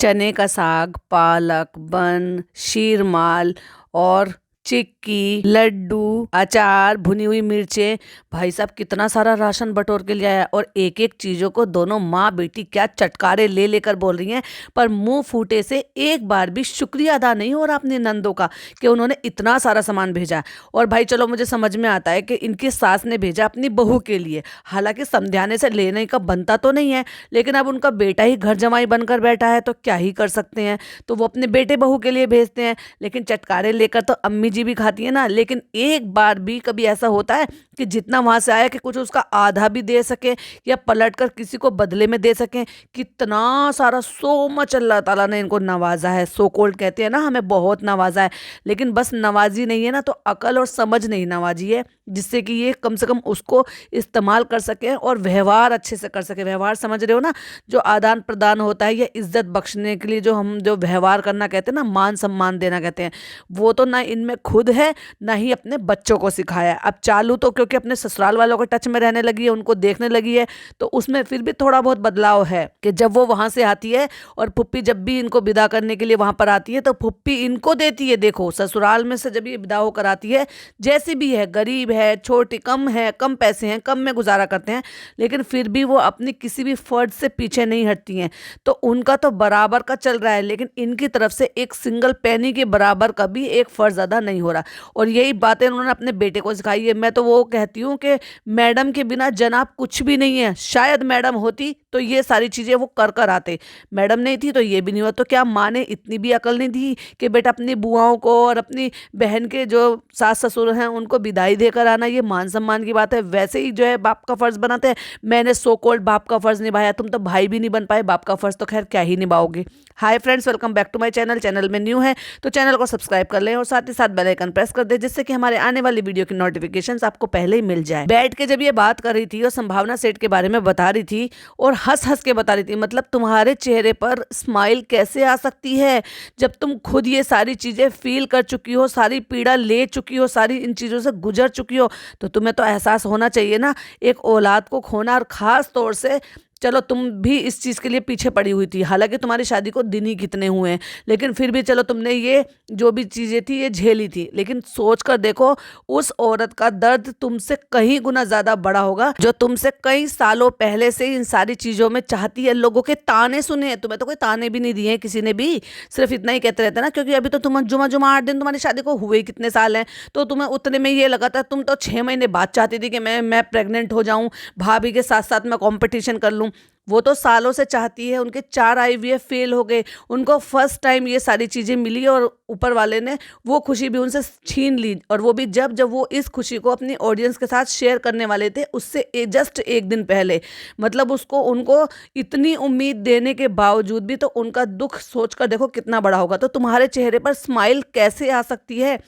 चने का साग, पालक, बन, शीरमाल और चिक्की, लड्डू, अचार, भुनी हुई मिर्चें। भाई साहब कितना सारा राशन बटोर के ले आया और एक एक चीजों को दोनों माँ बेटी क्या चटकारे ले लेकर बोल रही हैं, पर मुंह फूटे से एक बार भी शुक्रिया अदा नहीं हो रहा अपनी नंदों का कि उन्होंने इतना सारा सामान भेजा। और भाई चलो मुझे समझ में आता है कि इनकी सास ने भेजा अपनी बहू के लिए, हालांकि समझाने से लेने का बनता तो नहीं है, लेकिन अब उनका बेटा ही घर जमाई बनकर बैठा है तो क्या ही कर सकते हैं, तो वो अपने बेटे बहू के लिए भेजते हैं। लेकिन चटकारे लेकर तो अम्मी जी भी खाती है ना, लेकिन एक बार भी कभी ऐसा होता है कि जितना वहां से आया कि कुछ उसका आधा भी दे सके या पलट कर किसी को बदले में दे सके। कितना सारा, सो मच अल्लाह ताला ने इनको नवाजा है। सो कोल्ड कहते हैं ना, हमें बहुत नवाजा है, लेकिन बस नवाजी नहीं है ना, तो अकल और समझ नहीं नवाजी है, जिससे कि ये कम से कम उसको इस्तेमाल कर सके और व्यवहार अच्छे से कर सके। व्यवहार समझ रहे हो ना, जो आदान प्रदान होता है या इज्जत बख्शने के लिए जो हम जो व्यवहार करना कहते हैं ना, मान सम्मान देना कहते हैं, वो तो ना इनमें खुद है ना ही अपने बच्चों को सिखाया है। अब चालू तो क्योंकि अपने ससुराल वालों के टच में रहने लगी है, उनको देखने लगी है, तो उसमें फिर भी थोड़ा बहुत बदलाव है कि जब वो वहां से आती है और फुप्पी जब भी इनको विदा करने के लिए वहां पर आती है तो फुप्पी इनको देती है। देखो ससुराल में से जब ये विदा होकर आती है, जैसी भी है, गरीब है, छोटी, कम है, कम पैसे हैं, कम में गुजारा करते हैं, लेकिन फिर भी वो अपनी किसी भी फर्ज से पीछे नहीं हटती हैं। तो उनका तो बराबर का चल रहा है, लेकिन इनकी तरफ से एक सिंगल पैनी के बराबर का भी एक फर्ज अदा नहीं हो रहा। और यही बातें उन्होंने अपने बेटे को सिखाई है। मैं तो वो कहती हूँ कि मैडम के बिना जनाब कुछ भी नहीं है। शायद मैडम होती तो ये सारी चीजें वो कर कर आते, मैडम नहीं थी तो ये भी नहीं हुआ। तो क्या माँ ने इतनी भी अकल नहीं दी कि बेटा अपनी बुआओं को और अपनी बहन के जो सास ससुर हैं उनको विदाई देकर आना, ये मान सम्मान की बात है। वैसे ही जो है बाप का फर्ज बनाते हैं, मैंने सो कॉल्ड बाप का फर्ज निभाया, तुम तो भाई भी नहीं बन पाए, बाप का फर्ज तो खैर क्या ही निभाओगे। Hi friends, welcome back to my channel. Channel में न्यू है तो चैनल को सब्सक्राइब कर लें और साथ ही साथ बेल आइकन प्रेस कर दें, जिससे कि हमारे आने वाली वीडियो की नोटिफिकेशंस आपको पहले ही मिल जाए। बैठ के जब ये बात कर रही थी और संभावना सेठ के बारे में बता रही थी और हंस हंस के बता रही थी, मतलब तुम्हारे चेहरे पर स्माइल कैसे आ सकती है जब तुम खुद ये सारी चीजें फील कर चुकी हो, सारी पीड़ा ले चुकी हो, सारी इन चीजों से गुजर चुकी हो, तो तुम्हें तो एहसास होना चाहिए ना एक औलाद को खोना। और खास तौर से चलो तुम भी इस चीज़ के लिए पीछे पड़ी हुई थी, हालांकि तुम्हारी शादी को दिन ही कितने हुए हैं, लेकिन फिर भी चलो तुमने ये जो भी चीज़ें थी ये झेली थी। लेकिन सोच कर देखो, उस औरत का दर्द तुमसे कहीं गुना ज़्यादा बड़ा होगा, जो तुमसे कई सालों पहले से इन सारी चीज़ों में चाहती है। लोगों के ताने सुने हैं, तुम्हें तो कोई ताने भी नहीं दिए हैं किसी ने भी, सिर्फ इतना ही कहते रहते ना, क्योंकि अभी तो तुम जुमा जुमा 8 दिन तुम्हारी शादी को हुए ही कितने साल हैं, तो तुम्हें उतने में ये लगा था। तुम तो 6 महीने बाद चाहती थी कि मैं प्रेग्नेंट हो जाऊं, भाभी के साथ साथ मैं कॉम्पिटिशन कर लूं। वो तो सालों से चाहती है, उनके 4 IVF फेल हो गए, उनको फर्स्ट टाइम ये सारी चीज़ें मिली और ऊपर वाले ने वो खुशी भी उनसे छीन ली, और वो भी जब जब वो इस खुशी को अपनी ऑडियंस के साथ शेयर करने वाले थे उससे जस्ट एक दिन पहले। मतलब उसको उनको इतनी उम्मीद देने के बावजूद भी तो उनका दुख सोचकर देखो कितना बड़ा होगा। तो तुम्हारे चेहरे पर स्माइल कैसे आ सकती है?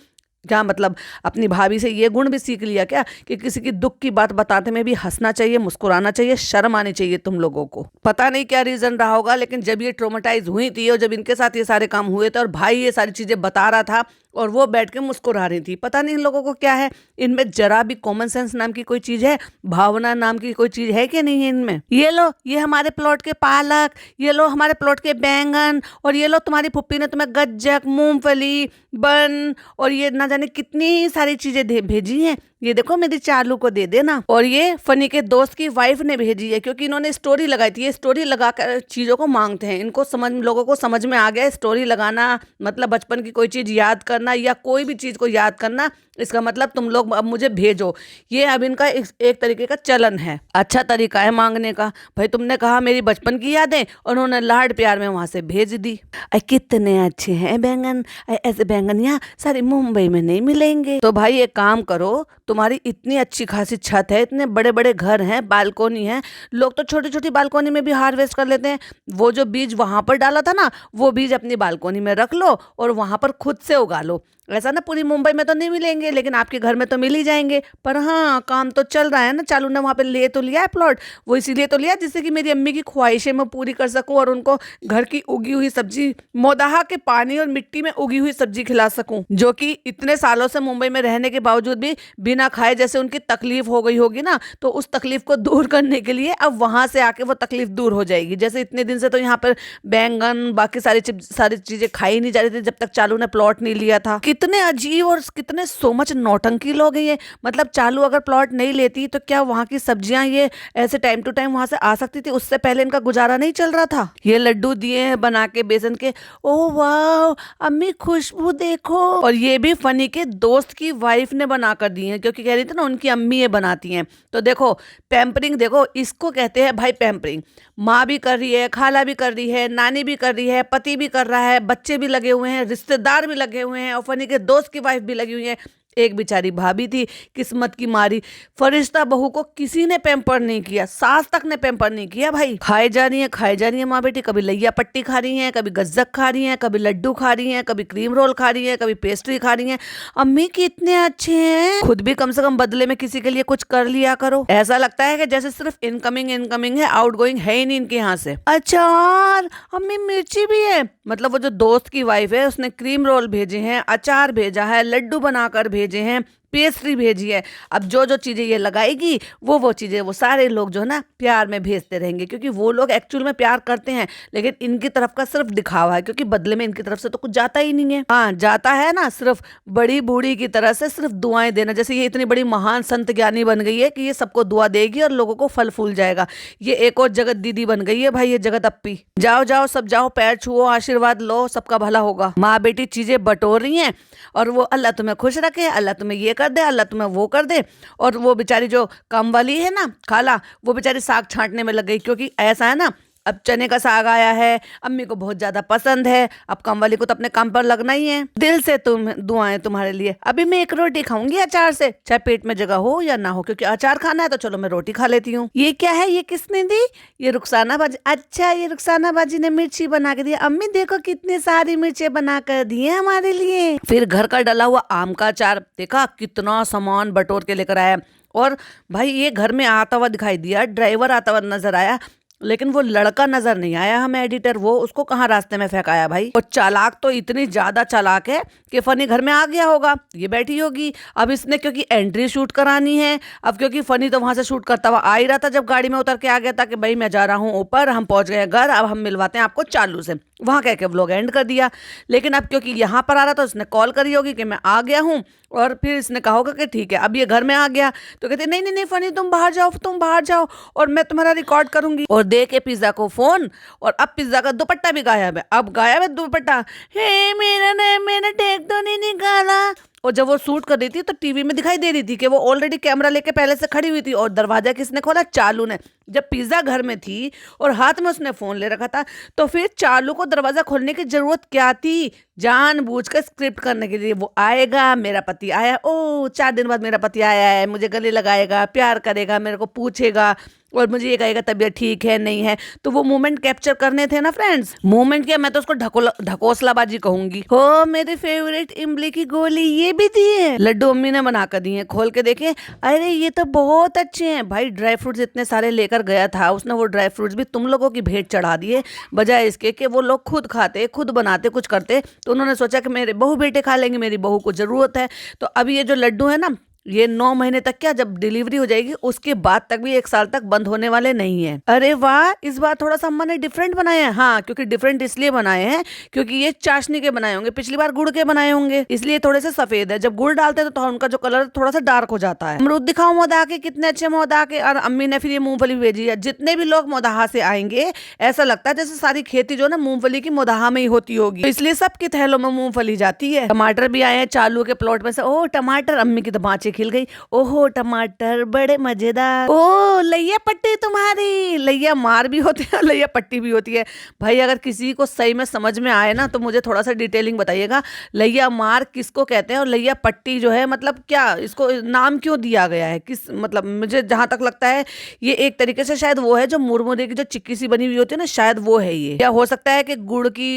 क्या मतलब अपनी भाभी से ये गुण भी सीख लिया क्या कि किसी की दुख की बात बताते में भी हंसना चाहिए, मुस्कुराना चाहिए, शर्म आनी चाहिए तुम लोगों को? पता नहीं क्या रीजन रहा होगा, लेकिन जब ये ट्रोमेटाइज हुई थी और जब इनके साथ ये सारे काम हुए थे और भाई ये सारी चीजें बता रहा था और वो बैठ के मुस्कुरा रही थी, पता नहीं इन लोगों को क्या है, इनमें जरा भी कॉमन सेंस नाम की कोई चीज है, भावना नाम की कोई चीज है कि नहीं है इनमें? ये लो, ये हमारे प्लॉट के पालक, ये लो हमारे प्लॉट के बैंगन, और ये लो तुम्हारी फुप्पी ने तुम्हें गज्जक, मूंगफली, बन और ये ना जाने कितनी सारी चीजें भेजी हैं, ये देखो मेरी चालू को दे देना। और ये फनी के दोस्त की वाइफ ने भेजी है, क्योंकि इन्होंने स्टोरी लगाई थी। ये स्टोरी लगाकर चीजों को मांगते हैं, इनको लोगों को समझ में आ गया स्टोरी लगाना मतलब बचपन की कोई चीज याद करना या कोई भी चीज को याद करना, इसका मतलब तुम लोग अब मुझे भेजो। ये अब इनका एक तरीके का चलन है, अच्छा तरीका है मांगने का। भाई तुमने कहा मेरी बचपन की यादें, उन्होंने लाड प्यार में वहां से भेज दी। कितने अच्छे हैं बैंगन, ऐसे बैंगन यहाँ सारी मुंबई में नहीं मिलेंगे। तो भाई एक काम करो, तुम्हारी इतनी अच्छी खासी छत है, इतने बड़े बड़े घर हैं, बालकोनी है, लोग तो छोटी छोटी बालकोनी में भी हार्वेस्ट कर लेते हैं। वो जो बीज वहां पर डाला था ना, वो बीज अपनी बालकोनी में रख लो और वहां पर खुद से उगा लो। ऐसा ना पूरी मुंबई में तो नहीं मिलेंगे, लेकिन आपके घर में तो मिल ही जाएंगे। पर हाँ, काम तो चल रहा है ना, चालू ने वहाँ पे ले तो लिया है प्लॉट, वो इसीलिए तो लिया जिससे कि मेरी अम्मी की ख्वाहिशें मैं पूरी कर सकूं और उनको घर की उगी हुई सब्जी, मोदाहा के पानी और मिट्टी में उगी हुई सब्जी खिला सकूं, जो कि इतने सालों से मुंबई में रहने के बावजूद भी बिना खाए जैसे उनकी तकलीफ हो गई होगी ना, तो उस तकलीफ को दूर करने के लिए अब वहां से आके वो तकलीफ दूर हो जाएगी। जैसे इतने दिन से तो यहाँ पर बैंगन बाकी सारी चीजें खाई नहीं जा रही थी जब तक चालू ने प्लॉट नहीं लिया था। कितने अजीब और कितने सो मच नौटंकी लोग हैं ये। मतलब चालू अगर प्लॉट नहीं लेती तो क्या वहां की सब्जियां ये ऐसे टाइम टू टाइम वहां से आ सकती थी? उससे पहले इनका गुजारा नहीं चल रहा था। ये लड्डू दिए हैं बना के बेसन के, ओ वाह अम्मी खुशबू देखो। और ये भी फनी के दोस्त की वाइफ ने बना कर दी है, क्योंकि कह रही थी ना उनकी अम्मी ये बनाती हैं। तो देखो पैम्परिंग, देखो इसको कहते हैं भाई पैम्परिंग। माँ भी कर रही है, खाला भी कर रही है, नानी भी कर रही है, पति भी कर रहा है, बच्चे भी लगे हुए हैं, रिश्तेदार भी लगे हुए हैं और फनी के दोस्त की वाइफ भी लगी हुई है। एक बेचारी भाभी थी किस्मत की मारी, फरिश्ता बहू को किसी ने पैम्पर नहीं किया, सास तक ने पैम्पर नहीं किया भाई। खाए जा रही है माँ बेटी, कभी लैया पट्टी खा रही हैं, कभी गज्जक खा रही हैं, कभी लड्डू खा रही हैं, कभी क्रीम रोल खा रही हैं, कभी पेस्ट्री खा रही हैं। अम्मी कितने अच्छे हैं, खुद भी कम से कम बदले में किसी के लिए कुछ कर लिया करो। ऐसा लगता है कि जैसे सिर्फ इनकमिंग है, आउटगोइंग है ही नहीं इनके यहाँ से। अचार, अम्मी मिर्ची भी है। मतलब वो जो दोस्त की वाइफ है उसने क्रीम रोल भेजे हैं, अचार भेजा है, लड्डू बनाकर भेजे हैं, पेस्ट्री भेजी है। अब जो जो चीजें ये लगाएगी वो चीजें वो सारे लोग जो है ना प्यार में भेजते रहेंगे, क्योंकि वो लोग एक्चुअल में प्यार करते हैं, लेकिन इनकी तरफ का सिर्फ दिखावा है, क्योंकि बदले में इनकी तरफ से तो कुछ जाता ही नहीं है। हाँ जाता है ना सिर्फ बड़ी बूढ़ी की तरह से सिर्फ दुआएं देना। जैसे ये इतनी बड़ी महान संत ज्ञानी बन गई है कि ये सबको दुआ देगी और लोगों को फल फूल जाएगा। ये एक और जगत दीदी बन गई है भाई, ये जगत अप्पी। जाओ जाओ सब जाओ, पैर छुओ, आशीर्वाद लो, सबका भला होगा। माँ बेटी चीजें बटोर रही हैं और वो अल्लाह तुम्हें खुश रखे, अल्लाह तुम्हें ये कर दे, अल्लाह तुम्हें वो कर दे। और वो बेचारी जो कम वाली है ना खाला, वो बेचारी साग छांटने में लग गई, क्योंकि ऐसा है ना अब चने का साग आया है, अम्मी को बहुत ज्यादा पसंद है, अब कम वाली को तो अपने काम पर लगना ही है। दिल से तुम दुआएं तुम्हारे लिए। अभी मैं एक रोटी खाऊंगी अचार से, चाहे पेट में जगह हो या ना हो, क्योंकि अचार खाना है तो चलो मैं रोटी खा लेती हूँ। ये क्या है, ये किसने दी? ये रुखसाना बाजी। अच्छा ये रुखसाना बाजी ने मिर्ची बना के दी। अम्मी देखो कितनी सारी मिर्ची बना कर दी है हमारे लिए। फिर घर का डला हुआ आम का अचार, देखा कितना सामान बटोर के लेकर आया। और भाई ये घर में आता हुआ दिखाई दिया, ड्राइवर आता हुआ नजर आया, लेकिन वो लड़का नजर नहीं आया हमें एडिटर। वो उसको कहाँ रास्ते में फेंकाया भाई। और चालाक तो इतनी ज्यादा चालाक है कि फनी घर में आ गया होगा, ये बैठी होगी। अब इसने क्योंकि एंट्री शूट करानी है, अब क्योंकि फनी तो वहां से शूट करता हुआ आ ही रहा था जब गाड़ी में उतर के आ गया था कि भाई मैं जा रहा हूँ ऊपर, हम पहुंच गए घर, अब हम मिलवाते हैं आपको चालू से। वहां कह के व्लॉग एंड कर दिया। लेकिन अब क्योंकि यहाँ पर आ रहा था उसने कॉल करी होगी कि मैं आ गया हूँ, और फिर इसने कहा होगा कि ठीक है। अब ये घर में आ गया तो कहते नहीं नहीं नहीं फनी तुम बाहर जाओ और मैं तुम्हारा रिकॉर्ड करूंगी। और दे के पिज्जा को फोन, और अब पिज्जा का दुपट्टा भी गायब है। अब गायब है दुपट्टा, हे मेरा टैग तो नहीं निकाला। और जब वो शूट कर रही थी तो टीवी में दिखाई दे रही थी कि वो ऑलरेडी कैमरा लेके पहले से खड़ी हुई थी। और दरवाजा किसने खोला? चालू ने। जब पिज्जा घर में थी और हाथ में उसने फोन ले रखा था, तो फिर चालू को दरवाजा खोलने की जरूरत क्या थी? जानबूझकर स्क्रिप्ट करने के लिए। वो आएगा, मेरा पति आया, ओ 4 दिन बाद मेरा पति आया है, मुझे गले लगाएगा, प्यार करेगा, मेरे को पूछेगा और मुझे ये कहेगा तबीयत ठीक है नहीं है। तो वो मोमेंट कैप्चर करने थे ना फ्रेंड्स। मोमेंट क्या, मैं तो उसको ढकोसलाबाजी कहूंगी। हो मेरे फेवरेट इमली की गोली ये भी दी है, लड्डू अम्मी ने बनाकर दी है। खोल के देखे, अरे ये तो बहुत अच्छे हैं भाई। ड्राई फ्रूट्स इतने सारे लेकर गया था उसने, वो ड्राई फ्रूट्स भी तुम लोगों की भेंट चढ़ा दिए, बजाय इसके कि वो लोग खुद खाते, खुद बनाते, कुछ करते। तो उन्होंने सोचा कि मेरे बहू बेटे खा लेंगे, मेरी बहू को जरूरत है। तो अब ये जो लड्डू है ना, ये 9 महीने तक क्या, जब डिलीवरी हो जाएगी उसके बाद तक भी 1 साल तक बंद होने वाले नहीं है। अरे वाह, इस बार थोड़ा सा अम्मा ने डिफरेंट बनाए हैं। हाँ, क्योंकि डिफरेंट इसलिए बनाए हैं क्योंकि ये चाशनी के बनाए होंगे, पिछली बार गुड़ के बनाए होंगे, इसलिए थोड़े से सफेद है। जब गुड़ डालते हैं तो उनका जो कलर थोड़ा सा डार्क हो जाता है। अमरूद दिखाओ मोदा के, कितने अच्छे मोदा के। और अम्मी ने फिर ये मूंगफली भेजी है। जितने भी लोग मोदाहा से आएंगे ऐसा लगता है जैसे सारी खेती जो ना मूंगफली की मोदाहा में ही होती होगी, तो इसलिए सबके थैलों में मूंगफली जाती है। टमाटर भी आए हैं चालू के प्लॉट में से। ओ टमाटर, अम्मी की तो बाँचे खिल गई। ओहो टमाटर बड़े मजेदार। ओ लैया पट्टी तुम्हारी, लैया मार भी होती है और लैया पट्टी भी होती है। भाई अगर किसी को सही में समझ में आए ना तो मुझे थोड़ा सा डिटेलिंग बताइएगा, लैया मार किसको कहते हैं और लैया पट्टी जो है मतलब क्या, इसको नाम क्यों दिया गया है, किस मतलब, मुझे जहां तक लगता है ये एक तरीके से शायद वो है जो मुरमुरे की जो चिक्की सी बनी हुई होती है ना, शायद वो है ये। या हो सकता है कि गुड़ की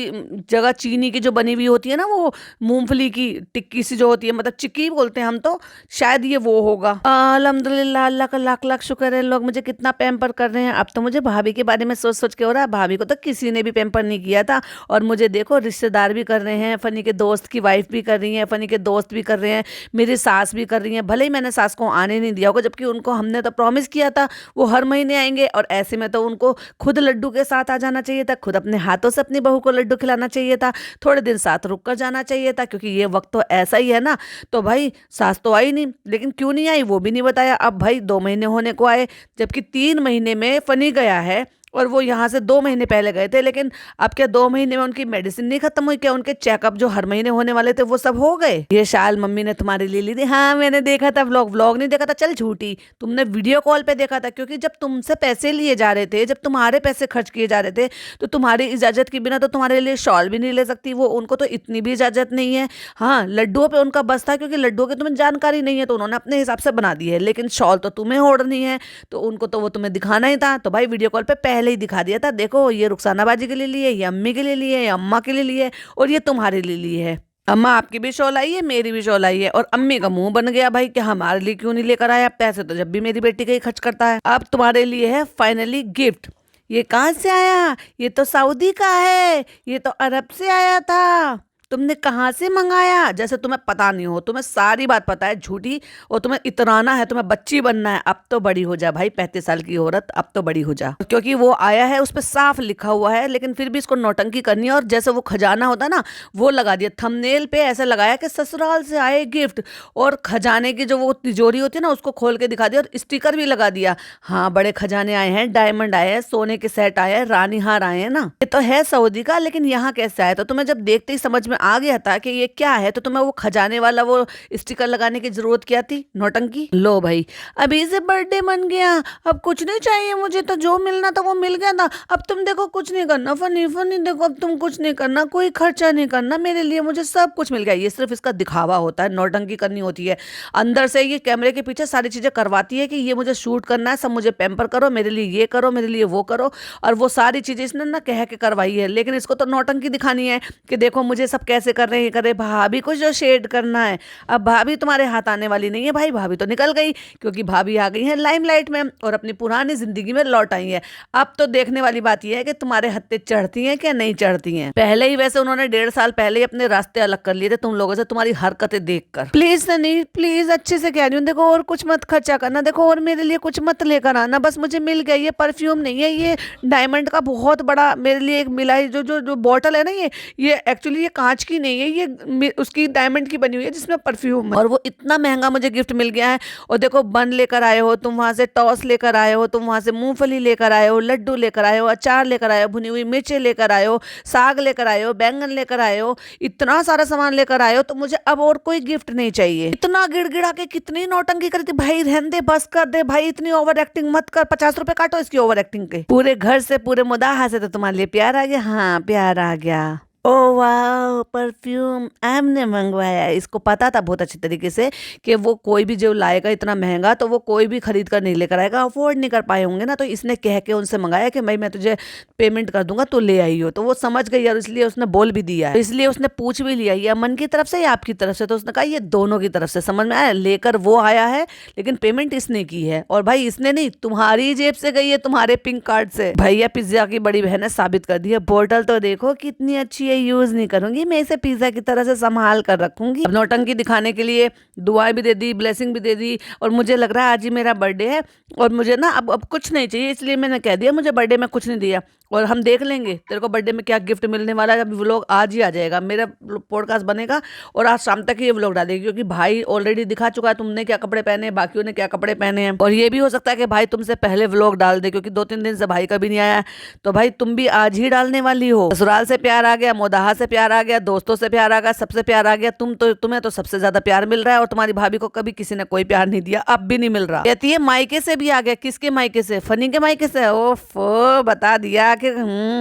जगह चीनी की जो बनी हुई होती है ना, वो मूंगफली की टिक्की सी जो होती है, मतलब चिक्की बोलते हैं हम तो, शायद ये वो होगा। अल्हम्दुलिल्लाह, अल्लाह का लाख लाख शुक्र है, लोग मुझे कितना पैम्पर कर रहे हैं। अब तो मुझे भाभी के बारे में सोच सोच के हो रहा है, भाभी को तो किसी ने भी पैम्पर नहीं किया था और मुझे देखो रिश्तेदार भी कर रहे हैं, फनी के दोस्त की वाइफ भी कर रही है, फनी के दोस्त भी कर रहे हैं, मेरी सास भी कर रही है। भले ही मैंने सास को आने नहीं दिया होगा, जबकि उनको हमने तो प्रॉमिस किया था वो हर महीने आएंगे, और ऐसे में तो उनको खुद लड्डू के साथ आ जाना चाहिए था, खुद अपने हाथों से अपनी बहू को लड्डू खिलाना चाहिए था, थोड़े दिन साथ रुक कर जाना चाहिए था, क्योंकि ये वक्त तो ऐसा ही है ना। तो भाई सास तो आई नहीं, लेकिन क्यों नहीं आई वो भी नहीं बताया। अब भाई 2 महीने होने को आए, जबकि 3 महीने में फनी गया है और वो यहाँ से 2 महीने पहले गए थे। लेकिन अब क्या 2 महीने में उनकी मेडिसिन नहीं खत्म हुई क्या? उनके चेकअप जो हर महीने होने वाले थे वो सब हो गए? ये शाल मम्मी ने तुम्हारे लिए ली थी। हाँ मैंने देखा था व्लॉग नहीं देखा था, चल झूठी, तुमने वीडियो कॉल पे देखा था, क्योंकि जब तुमसे पैसे लिए जा रहे थे, जब तुम्हारे पैसे खर्च किए जा रहे थे, तो तुम्हारी इजाजत के बिना तो तुम्हारे लिए शॉल भी नहीं ले सकती वो, उनको तो इतनी भी इजाजत नहीं है। हाँ लड्डुओं पे उनका बस था, क्योंकि लड्डुओं की तुम्हें जानकारी नहीं है तो उन्होंने अपने हिसाब से बना दी है, लेकिन शॉल तो तुम्हें ओढ़नी है तो उनको तो वो तुम्हें दिखाना ही था। तो भाई वीडियो कॉल पे पहले ही दिखा दिया था, देखो ये रुखसाना बाजी के लिए लिए, ये अम्मी के लिए लिए, ये अम्मा के लिए लिए, और ये तुम्हारे लिए लिए है। अम्मा आपकी भी शॉल आई है, मेरी भी शॉल आई है, और अम्मी का मुंह बन गया भाई कि हमारे लिए क्यों नहीं लेकर आया, पैसे तो जब भी मेरी बेटी का ही खर्च करता है। अब तुम्हारे लिए है फाइनली गिफ्ट। ये कहाँ से आया? ये तो सऊदी का है, ये तो अरब से आया था, तुमने कहाँ से मंगाया? जैसे तुम्हें पता नहीं हो, तुम्हें सारी बात पता है झूठी, और तुम्हें इतराना है, तुम्हें बच्ची बनना है। अब तो बड़ी हो जा भाई, 35 साल की औरत, अब तो बड़ी हो जा, क्योंकि वो आया है उस पर साफ लिखा हुआ है, लेकिन फिर भी इसको नौटंकी करनी है। और जैसे वो खजाना होता है ना, वो लगा दिया थंबनेल पे, ऐसे लगाया कि ससुराल से आए गिफ्ट, और खजाने की जो वो तिजोरी होती है ना उसको खोल के दिखा दिया, और स्टिकर भी लगा दिया। हाँ बड़े खजाने आए हैं, डायमंड आए हैं, सोने के सेट आए हैं, रानी हार आए हैं ना। ये तो है सऊदी का, लेकिन यहाँ कैसे आया? तो तुम्हें जब देखते ही समझ में आ गया था कि ये क्या है, तो तुम्हें वो खजाने वाला वो स्टिकर लगाने की जरूरत क्या थी? नौटंकी। लो भाई अभी से बर्थडे मन गया, अब कुछ नहीं चाहिए मुझे, तो जो मिलना था वो मिल गया था। अब तुम देखो कुछ नहीं करना, फनी फनी देखो, अब तुम कुछ नहीं करना, कोई खर्चा नहीं करना मेरे लिए, मुझे सब कुछ मिल गया। ये सिर्फ इसका दिखावा होता है, नौटंकी करनी होती है। अंदर से ये कैमरे के पीछे सारी चीजें करवाती है कि ये मुझे शूट करना है, सब मुझे पैम्पर करो, मेरे लिए ये करो, मेरे लिए वो करो, और वो सारी चीजें इसने ना कह के करवाई है। लेकिन इसको तो नौटंकी दिखानी है कि देखो मुझे सब कैसे कर रहे हैं, करे भाभी को जो शेड करना है। अब भाभी तुम्हारे हाथ आने वाली नहीं है भाई, भाभी तो निकल गई, क्योंकि भाभी आ गई है लाइमलाइट में और अपनी पुरानी जिंदगी में लौट आई है। अब तो देखने वाली बात यह है कि तुम्हारे हत्ते चढ़ती हैं क्या नहीं चढ़ती हैं। पहले ही वैसे उन्होंने 1.5 साल पहले ही अपने रास्ते अलग कर लिए थे तुम लोगों से, तुम्हारी हरकतें देखकर। प्लीज सनी प्लीज, अच्छे से कह रही हूँ, देखो और कुछ मत खर्चा करना, देखो और मेरे लिए कुछ मत लेकर आना, बस मुझे मिल गया। ये परफ्यूम नहीं है, ये डायमंड का बहुत बड़ा मेरे लिए एक मिला है, जो बॉटल है ना, ये एक्चुअली ये कांच की नहीं है, ये उसकी डायमंड की बनी हुई है जिसमें परफ्यूम है, और वो इतना महंगा मुझे गिफ्ट मिल गया है। और देखो बन लेकर आए हो तुम, वहां से टॉस लेकर आए हो तुम, वहां से मूंगफली लेकर आए हो, लड्डू लेकर आए हो, अचार लेकर आए हो, भुनी हुई मिर्चें लेकर आए हो, साग लेकर आए हो, बैंगन लेकर आए हो, इतना सारा सामान लेकर आए हो, तो मुझे अब और कोई गिफ्ट नहीं चाहिए। इतना गिड़गिड़ा के कितनी नौटंकी करती भाई, रहने दे, बस कर दे भाई, इतनी ओवर एक्टिंग मत कर, 50 रुपए काटो इसकी ओवर एक्टिंग के। पूरे घर से पूरे मुदाहा से तो तुम्हारे लिए प्यार आ गया। हाँ प्यार आ गया। ओ वाह परफ्यूम हमने मंगवाया, इसको पता था बहुत अच्छी तरीके से कि वो कोई भी जो लाएगा इतना महंगा तो वो कोई भी खरीद कर नहीं लेकर आएगा, अफोर्ड नहीं कर पाए होंगे ना, तो इसने कह के उनसे मंगाया कि भाई मैं तुझे पेमेंट कर दूंगा तो ले आई हो, तो वो समझ गई और इसलिए उसने बोल भी दिया है, तो इसलिए उसने पूछ भी लिया ये मन की तरफ से या आपकी तरफ से, तो उसने कहा ये दोनों की तरफ से। समझ में आया? लेकर वो आया है लेकिन पेमेंट इसने की है, और भाई इसने नहीं, तुम्हारी जेब से गई है, तुम्हारे पिंक कार्ड से। भैया पिज्जा की बड़ी बहन ने साबित कर दी है। बोतल तो देखो कितनी अच्छी है, यूज नहीं करूंगी मैं इसे, पिज्जा की तरह से संभाल कर रखूंगी। अब नौटंकी दिखाने के लिए दुआएं भी दे दी, ब्लेसिंग भी दे दी, और मुझे लग रहा है आज ही मेरा बर्थडे है और मुझे ना अब कुछ नहीं चाहिए, इसलिए मैंने कह दिया मुझे बर्थडे में कुछ नहीं दिया, और हम देख लेंगे तेरे को बर्थडे में क्या गिफ्ट मिलने वाला है। अभी व्लॉग आज ही आ जाएगा, मेरा पॉडकास्ट बनेगा और आज शाम तक ये व्लॉग डालेगी, क्योंकि भाई ऑलरेडी दिखा चुका है तुमने क्या कपड़े पहने हैं, बाकियों ने क्या कपड़े पहने हैं, और ये भी हो सकता है कि भाई तुमसे पहले व्लॉग डाल दे, क्योंकि 2-3 दिन से भाई का भी नहीं आया, तो भाई तुम भी आज ही डालने वाली हो। ससुराल से प्यार आ गया, मोदाहा से प्यार आ गया, दोस्तों से प्यार आ गया, सबसे प्यार आ गया, तुम्हें तो सबसे ज्यादा प्यार मिल रहा है और तुम्हारी भाभी को कभी किसी ने कोई प्यार नहीं दिया, अब भी नहीं मिल रहा। कहती है मायके से भी आ गया। किसके मायके से? फनी के मायके से। ओफो, बता दिया कि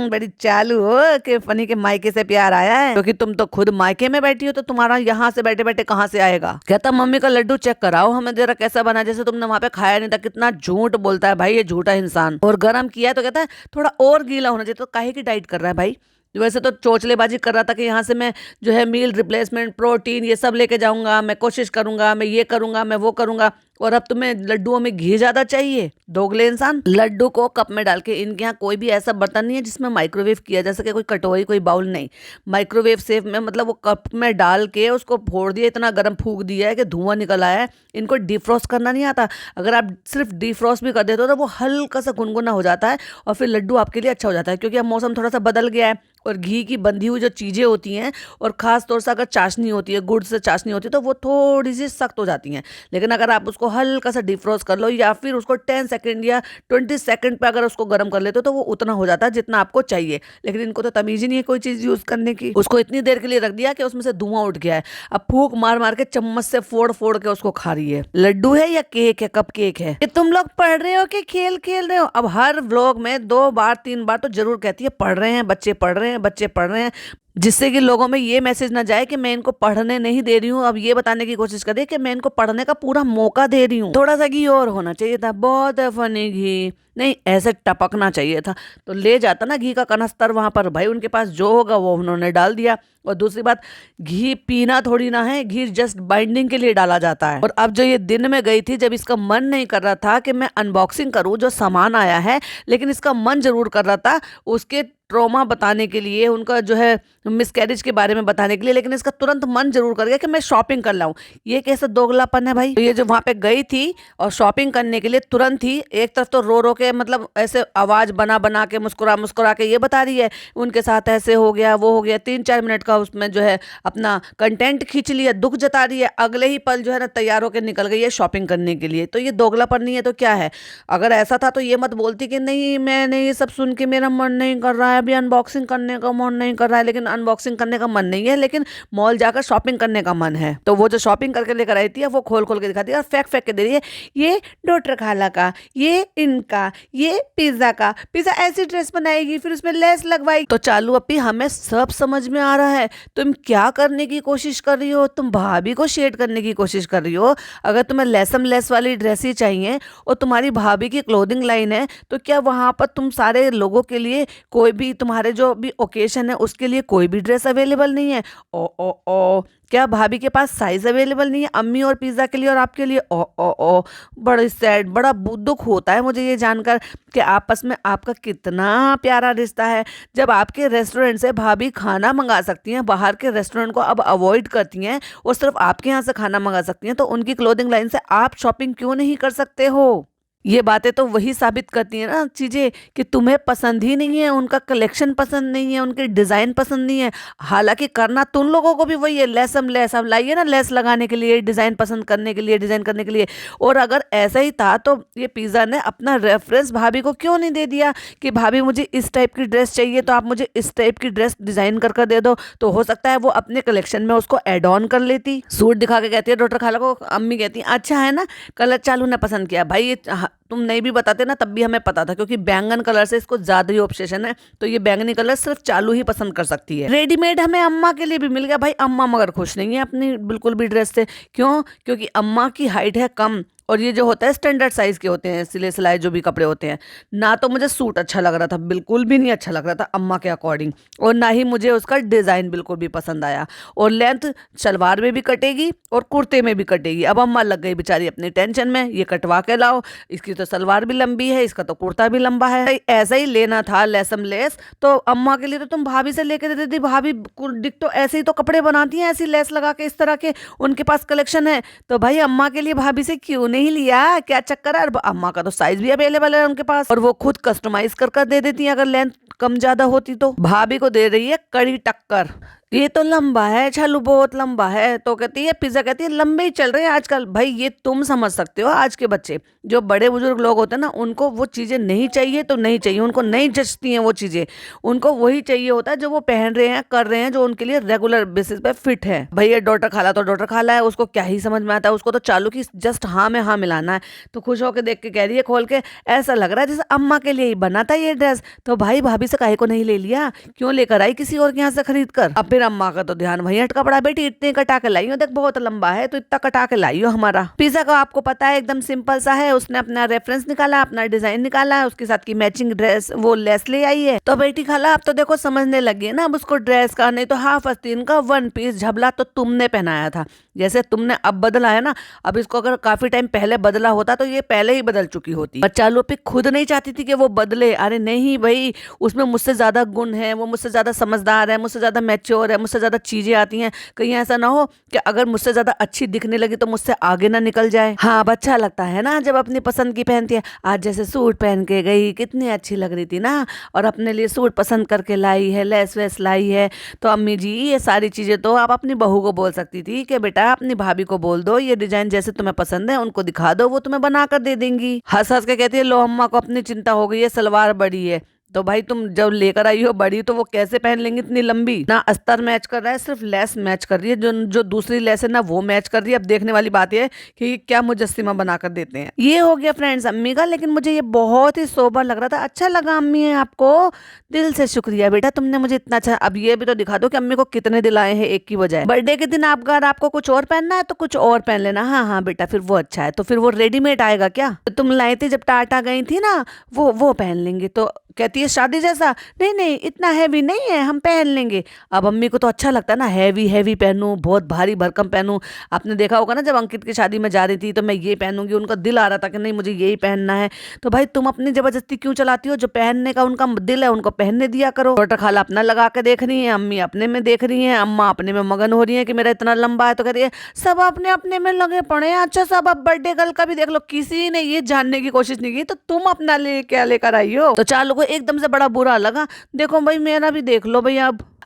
बड़ी चालू हो कि फनी के मायके से प्यार आया है, क्योंकि तुम तो खुद मायके में बैठी हो, तो तुम्हारा यहाँ से बैठे बैठे कहाँ से आएगा। कहता मम्मी का लड्डू चेक कराओ हमें जरा कैसा बना, जैसे तुमने वहां पे खाया नहीं था। कितना झूठ बोलता है भाई ये झूठा इंसान। और गर्म किया तो कहता है थोड़ा और गीला होना चाहिए। तो काहे की डाइट कर रहा है भाई? वैसे तो चोचलेबाजी कर रहा था कि यहाँ से मैं जो है मील रिप्लेसमेंट, प्रोटीन, ये सब लेके जाऊंगा, मैं कोशिश करूंगा, मैं ये करूंगा, मैं वो करूंगा, और अब तुम्हें लड्डुओं में घी ज्यादा चाहिए। दोगले इंसान। लड्डू को कप में डाल के, इनके यहाँ कोई भी ऐसा बर्तन नहीं है जिसमें माइक्रोवेव किया जा सके, कोई कटोरी, कोई बाउल नहीं। माइक्रोवेव सेफ में मतलब वो कप में डाल के उसको फोड़ दिया, इतना गर्म फूक दिया है कि धुआं निकल आया है। इनको डिफ्रॉस्ट करना नहीं आता। अगर आप सिर्फ डिफ्रॉस्ट भी कर देते हो तो वो हल्का सा गुनगुना हो जाता है और फिर लड्डू आपके लिए अच्छा हो जाता है, क्योंकि अब मौसम थोड़ा सा बदल गया है और घी की बंधी हुई जो चीजें होती हैं, और खास तौर से अगर चाशनी होती है, गुड़ से चाशनी होती है, तो वो थोड़ी सी सख्त हो जाती हैं। लेकिन अगर आप उसको हल्का सा डिफ्रोस्ट कर लो, या फिर उसको 10 सेकंड या 20 सेकंड पे अगर उसको गर्म कर लेते हो, तो वो उतना हो जाता है जितना आपको चाहिए। लेकिन इनको तो तमीज ही नहीं है कोई चीज यूज करने की। उसको इतनी देर के लिए रख दिया कि उसमें से धुआं उठ गया है। अब फूक मार मार के चम्मच से फोड़ फोड़ के उसको खा रही है। लड्डू है या केक है? कप केक है। ये तुम लोग पढ़ रहे हो कि खेल खेल रहे हो? अब हर व्लॉग में 2 बार 3 बार तो जरूर कहती है पढ़ रहे हैं बच्चे, पढ़ रहे हैं बच्चे, पढ़ रहे हैं, जिससे कि लोगों में ये मैसेज ना जाए कि मैं इनको पढ़ने नहीं दे रही हूँ। अब ये बताने की कोशिश कर रही है कि मैं इनको पढ़ने का पूरा मौका दे रही हूँ। थोड़ा सा घी और होना चाहिए था। बहुत है फनी घी, नहीं ऐसे टपकना चाहिए था, तो ले जाता ना घी का कनस्तर वहां पर। भाई उनके पास जो होगा वो उन्होंने डाल दिया। और दूसरी बात, घी पीना थोड़ी ना है, घी जस्ट बाइंडिंग के लिए डाला जाता है। और अब जो ये दिन में गई थी, जब इसका मन नहीं कर रहा था कि मैं अनबॉक्सिंग करूं जो सामान आया है, लेकिन इसका मन जरूर कर रहा था उसके ट्रॉमा बताने के लिए, उनका जो है मिसकैरेज के बारे में बताने के लिए, लेकिन इसका तुरंत मन जरूर कर गया कि मैं शॉपिंग कर लाऊं। ये कैसा दोगलापन है भाई। तो ये जो वहां पे गई थी और शॉपिंग करने के लिए तुरंत ही एक तरफ तो रो रो के, मतलब ऐसे आवाज बना बना के, मुस्कुरा मुस्कुरा के ये बता रही है उनके साथ ऐसे हो गया, वो हो गया। 3-4 मिनट का उसमें जो है अपना कंटेंट खींच लिया, दुख जता रही है। अगले ही पल जो है ना तैयार होकर निकल गई है शॉपिंग करने के लिए। तो ये दोगलापन नहीं है तो क्या है? अगर ऐसा था तो ये मत बोलती कि नहीं मैंने ये सब सुन के मेरा मन नहीं कर रहा है, अभी अनबॉक्सिंग करने का मन नहीं कर रहा है। लेकिन अनबॉक्सिंग करने का मन नहीं है, लेकिन मॉल जाकर शॉपिंग करने का मन है। तो वो जो शॉपिंग करके लेकर आई थी वो खोल खोल के दिखाती है और फेंक फेंक के दे रही है। ये डॉक्टर खाला का, ये इनका, ये पिज्जा का, पिज्जा ऐसी ड्रेस बनाएगी, फिर उसमें लेस लगवाएगी। तो चालू अपी हमें सब समझ में आ रहा है, तुम क्या करने की कोशिश कर रही हो? तुम भाभी को शेड करने की कोशिश कर रही हो। अगर तुम्हें लेसम लेस वाली ड्रेस ही चाहिए और तुम्हारी भाभी की क्लोथिंग लाइन है, तो क्या वहां पर तुम सारे लोगों के लिए कोई भी, तुम्हारे जो भी ओकेशन है उसके लिए कोई भी ड्रेस अवेलेबल नहीं है? ओ ओ ओ, क्या भाभी के पास साइज अवेलेबल नहीं है अम्मी और पिज्जा के लिए और आपके लिए? ओ ओ ओ, बड़ा सैड, बड़ा दुख होता है मुझे ये जानकर कि आपस में आपका कितना प्यारा रिश्ता है। जब आपके रेस्टोरेंट से भाभी खाना मंगा सकती हैं, बाहर के रेस्टोरेंट को अब अवॉइड करती हैं और सिर्फ आपके यहाँ से खाना मंगा सकती हैं, तो उनकी क्लोथिंग लाइन से आप शॉपिंग क्यों नहीं कर सकते हो? ये बातें तो वही साबित करती है ना चीजें कि तुम्हें पसंद ही नहीं है, उनका कलेक्शन पसंद नहीं है, उनके डिजाइन पसंद नहीं है। हालांकि करना तुम लोगों को भी वही है, लेसम लेस। अब लाइए ना लेस लगाने के लिए, डिजाइन पसंद करने के लिए, डिजाइन करने के लिए। और अगर ऐसा ही था तो ये पिज्जा ने अपना रेफरेंस भाभी को क्यों नहीं दे दिया कि भाभी मुझे इस टाइप की ड्रेस चाहिए तो आप मुझे इस टाइप की ड्रेस डिजाइन कर दे दो। तो हो सकता है वो अपने कलेक्शन में उसको एड ऑन कर लेती। सूट दिखा के कहती है डॉक्टर खाला को, अम्मी कहती है अच्छा है ना, कलर चालू ने पसंद किया। भाई ये तुम नहीं भी बताते ना तब भी हमें पता था, क्योंकि बैंगन कलर से इसको ज्यादा ही ऑब्सेशन है। तो ये बैंगनी कलर सिर्फ चालू ही पसंद कर सकती है। रेडीमेड हमें अम्मा के लिए भी मिल गया। भाई अम्मा मगर खुश नहीं है अपनी बिल्कुल भी ड्रेस से। क्यों? क्योंकि अम्मा की हाइट है कम, और ये जो होता है स्टैंडर्ड साइज के होते हैं, सिले सिलाए जो भी कपड़े होते हैं। ना तो मुझे सूट अच्छा लग रहा था, बिल्कुल भी नहीं अच्छा लग रहा था अम्मा के अकॉर्डिंग, और ना ही मुझे उसका डिजाइन बिल्कुल भी पसंद आया। और लेंथ सलवार में भी कटेगी और कुर्ते में भी कटेगी। अब अम्मा लग गई बेचारी अपनी टेंशन में, ये कटवा के लाओ, इसकी तो सलवार भी लंबी है, इसका तो कुर्ता भी लंबा है। ऐसा ही लेना था लेसम लेस, तो अम्मा के लिए तो तुम भाभी से लेके देती थी। भाभी डिक्टो ऐसे ही तो कपड़े बनाती हैं, ऐसी लेस लगा के, इस तरह के उनके पास कलेक्शन है। तो भाई अम्मा के लिए भाभी से क्यों नहीं लिया? क्या चक्कर है? अम्मा का तो साइज भी अवेलेबल है उनके पास, और वो खुद कस्टमाइज कर दे देती हैं अगर लेंथ कम ज्यादा होती तो। भाभी को दे रही है कड़ी टक्कर। ये तो लंबा है छालू, बहुत लंबा है। तो कहती है पिज्जा, कहती है लंबे ही चल रहे हैं आजकल। भाई ये तुम समझ सकते हो, आज के बच्चे जो बड़े बुजुर्ग लोग होते हैं ना, उनको वो चीजें नहीं चाहिए तो नहीं चाहिए, उनको नहीं जचती हैं वो चीजें। उनको वही चाहिए होता है जो वो पहन रहे हैं, कर रहे हैं, जो उनके लिए रेगुलर बेसिस पे फिट है। भाई ये डॉक्टर खाला तो डॉक्टर खाला है, उसको क्या ही समझ में आता है, उसको तो चालू की जस्ट हाँ में हाँ मिलाना है। तो खुश होकर देख के कह रही है खोल के, ऐसा लग रहा है जैसे अम्मा के लिए ही बना था ये ड्रेस। तो भाई भाभी से काहे को नहीं ले लिया, क्यों लेकर आई किसी और के यहाँ से खरीद कर। अब फिर अम्मा का तो ध्यान वही अटका पड़ा, बेटी इतने कटा के लाई हो, देख बहुत लंबा है तो इतना कटा के लाई हो हमारा पिज्जा का। आपको पता है एकदम सिंपल सा है। उसने अपना रेफरेंस निकाला, अपना डिजाइन निकाला, उसके साथ की मैचिंग ड्रेस वो लेस ले आई है। तो बेटी खाला अब तो देखो समझने लगी है ना, अब उसको ड्रेस का नहीं तो हाफ आस्तीन का वन पीस झबला तो तुमने पहनाया था, जैसे तुमने अब बदला है ना। अब इसको अगर काफी टाइम पहले बदला होता तो ये पहले ही बदल चुकी होती। पर चालू पे खुद नहीं चाहती थी कि वो बदले। अरे नहीं भाई, उसमें मुझसे ज्यादा गुण है, वो मुझसे ज्यादा समझदार है, मुझसे ज्यादा मैच्योर है, मुझसे ज्यादा चीजें आती हैं। कहीं ऐसा ना हो कि अगर मुझसे ज्यादा अच्छी दिखने लगी तो मुझसे आगे ना निकल जाए। हाँ अब अच्छा लगता है ना जब अपनी पसंद की पहनती है। आज जैसे सूट पहन के गई, कितनी अच्छी लग रही थी ना, और अपने लिए सूट पसंद करके लाई है, लेस वेस लाई है। तो अम्मी जी ये सारी चीजें तो आप अपनी बहू को बोल सकती थी कि बेटा अपनी भाभी को बोल दो, ये डिजाइन जैसे तुम्हें पसंद है उनको दिखा दो, वो तुम्हें बना कर दे देंगी। हंस हंस के कहती है लो अम्मा को अपनी चिंता हो गई है, सलवार बड़ी है। तो भाई तुम जब लेकर आई हो बड़ी तो वो कैसे पहन लेंगी इतनी लंबी। ना अस्तर मैच कर रहा है, सिर्फ लेस मैच कर रही है, जो जो दूसरी लेस है ना वो मैच कर रही है। अब देखने वाली बात ये है कि क्या मुजस्सिमा बनाकर देते हैं। ये हो गया फ्रेंड्स अम्मी का, लेकिन मुझे ये बहुत ही सोबर लग रहा था। अच्छा लगा अम्मी है आपको, दिल से शुक्रिया बेटा, तुमने मुझे इतना अच्छा। अब ये भी तो दिखा दो कि अम्मी को कितने दिल आए हैं एक की बजाय। बर्थडे के दिन आप अगर आपको कुछ और पहनना है तो कुछ और पहन लेना। हाँ हाँ बेटा फिर वो अच्छा है। तो फिर वो रेडीमेड आएगा क्या, तो तुम लाई थी जब टाटा गई थी ना, वो पहन लेंगे। तो कहती है शादी जैसा, नहीं नहीं इतना हैवी नहीं है, हम पहन लेंगे। अब अम्मी को तो अच्छा लगता है ना, हैवी हैवी पहनूं, बहुत भारी भरकम पहनूं। आपने देखा होगा ना जब अंकित की शादी में जा रही थी तो मैं ये पहनूंगी, उनका दिल आ रहा था कि नहीं मुझे यही पहनना है। तो भाई तुम अपनी जबरदस्ती क्यों चलाती हो, जो पहनने का उनका दिल है उनको पहनने दिया करो। डॉक्टर खाला अपना लगा के देख रही है, अम्मी अपने में देख रही है, अम्मा अपने में मगन हो रही है कि मेरा इतना लंबा है। तो कह रही है सब अपने अपने में लगे पड़े हैं। अच्छा सब अब बर्थडे गर्ल का भी देख लो, किसी ने ये जानने की कोशिश नहीं की तो तुम अपना ले क्या लेकर आई हो। तो चालू को एकदम से बड़ा बुरा लगा, देखो भाई मेरा भी देख लो भाई।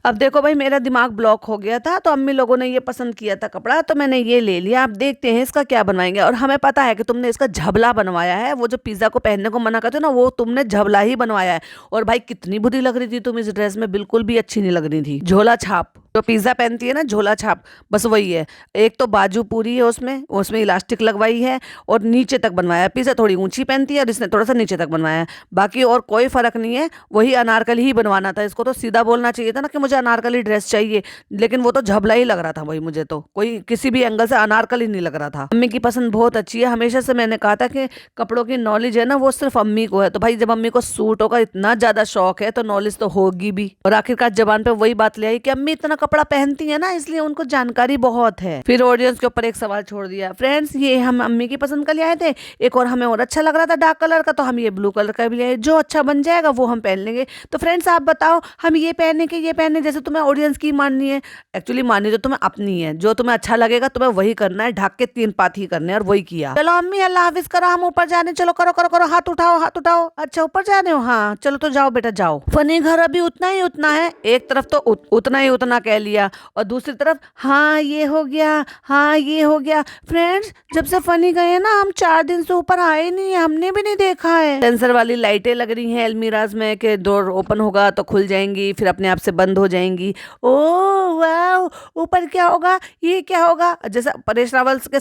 अब देखो भाई मेरा दिमाग ब्लॉक हो गया था, तो अम्मी लोगों ने ये पसंद किया था कपड़ा तो मैंने ये ले लिया। अब देखते हैं इसका क्या बनवाएंगे। और हमें पता है कि तुमने इसका झबला बनवाया है, वो जो पिज्जा को पहनने को मना करते हो ना वो तुमने झबला ही बनवाया है। और भाई कितनी बुरी लग रही थी तुम इस ड्रेस में, बिल्कुल भी अच्छी नहीं लग रही थी। झोला छाप जो पिज्जा पहनती है ना, झोला छाप, बस वही है। एक तो बाजू पूरी है उसमें उसमें इलास्टिक लगवाई है और नीचे तक बनवाया है। पिज्जा थोड़ी ऊंची पहनती है और इसने थोड़ा सा नीचे तक बनवाया है, बाकी और कोई फर्क नहीं है। वही अनारकली ही बनवाना था इसको, तो सीधा बोलना चाहिए था ना कि मुझे अनारकली ड्रेस चाहिए, लेकिन वो तो झबला ही लग रहा था। वही मुझे तो कोई किसी भी एंगल से अनारकली नहीं लग रहा था। अम्मी की पसंद बहुत अच्छी है, हमेशा से मैंने कहा था कि कपड़ों की नॉलेज है ना वो सिर्फ अम्मी को है। तो भाई जब अम्मी को सूटों का इतना ज्यादा शौक है तो नॉलेज तो होगी भी। और आखिरकार जबान पे वही बात ले आई कि अम्मी इतना कपड़ा पहनती है ना इसलिए उनको जानकारी बहुत है। फिर ऑडियंस के ऊपर एक सवाल छोड़ दिया, फ्रेंड्स ये हम अम्मी की पसंद का ले आए थे, एक और हमें और अच्छा लग रहा था डार्क कलर का, तो हम ये ब्लू कलर का भी ले आए, जो अच्छा बन जाएगा वो हम पहन लेंगे। तो फ्रेंड्स आप बताओ हम ये पहने के ये पहने, जैसे तुम्हें ऑडियंस की माननी है, एक्चुअली माननी तो तुम्हें अपनी है, जो तुम्हें अच्छा लगेगा तुम्हें वही करना है, ढक के 3 पात ही करने, और वही किया। चलो अम्मी अल्लाह हाफिज करो, हम ऊपर जाने, चलो करो करो करो, हाथ उठाओ हाथ उठाओ। अच्छा ऊपर जा रहे हो, हाँ चलो तो जाओ बेटा जाओ। फनी घर अभी उतना ही उतना है, एक तरफ तो उतना ही उतना कह लिया और दूसरी तरफ हाँ ये हो गया, हाँ ये हो गया। फ्रेंड्स जब से फनी गए हैं ना हम 4 दिन से ऊपर आए नहीं है, हमने भी नहीं देखा है। सेंसर वाली लाइटें लग रही हैं अलमीराज में कि डोर ओपन होगा तो खुल जाएंगी, फिर अपने आप से बंद हो जाएंगी। ओह वाह, ऊपर क्या होगा, ये क्या होगा। जैसे परेश रावल के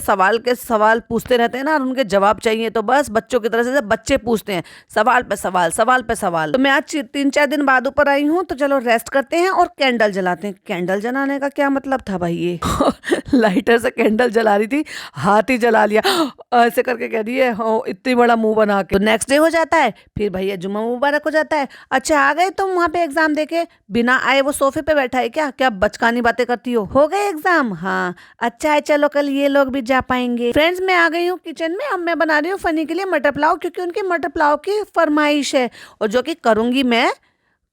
सवाल पूछते रहते हैं ना और उनके जवाब चाहिए, तो बस बच्चों की तरह से बच्चे पूछते हैं, सवाल पे सवाल सवाल पे सवाल। तो मैं आज 3-4 दिन बाद ऊपर आई हूँ, तो चलो रेस्ट करते हैं और कैंडल जलाते हैं। कैंडल जलाने का क्या मतलब था भाई, ये लाइटर से कैंडल जला रही थी, हाथ ही जला लिया ऐसे करके कह रही है इतनी बड़ा मुंह बना के। तो नेक्स्ट डे हो जाता है, फिर भैया जुम्मा मुबारक हो जाता है। अच्छा आ गए तुम वहां पे एग्जाम देके, बिना आए वो सोफे पे बैठा है क्या, क्या बचकानी बातें करती हो गए एग्जाम, हाँ अच्छा है चलो कल ये लोग भी जा पाएंगे। फ्रेंड्स मैं आ गई हूँ किचन में, अब मैं बना रही हूँ फनी के लिए मटर पुलाव, क्योंकि उनकी मटर पुलाव की फरमाइश है और जो कि करूंगी मैं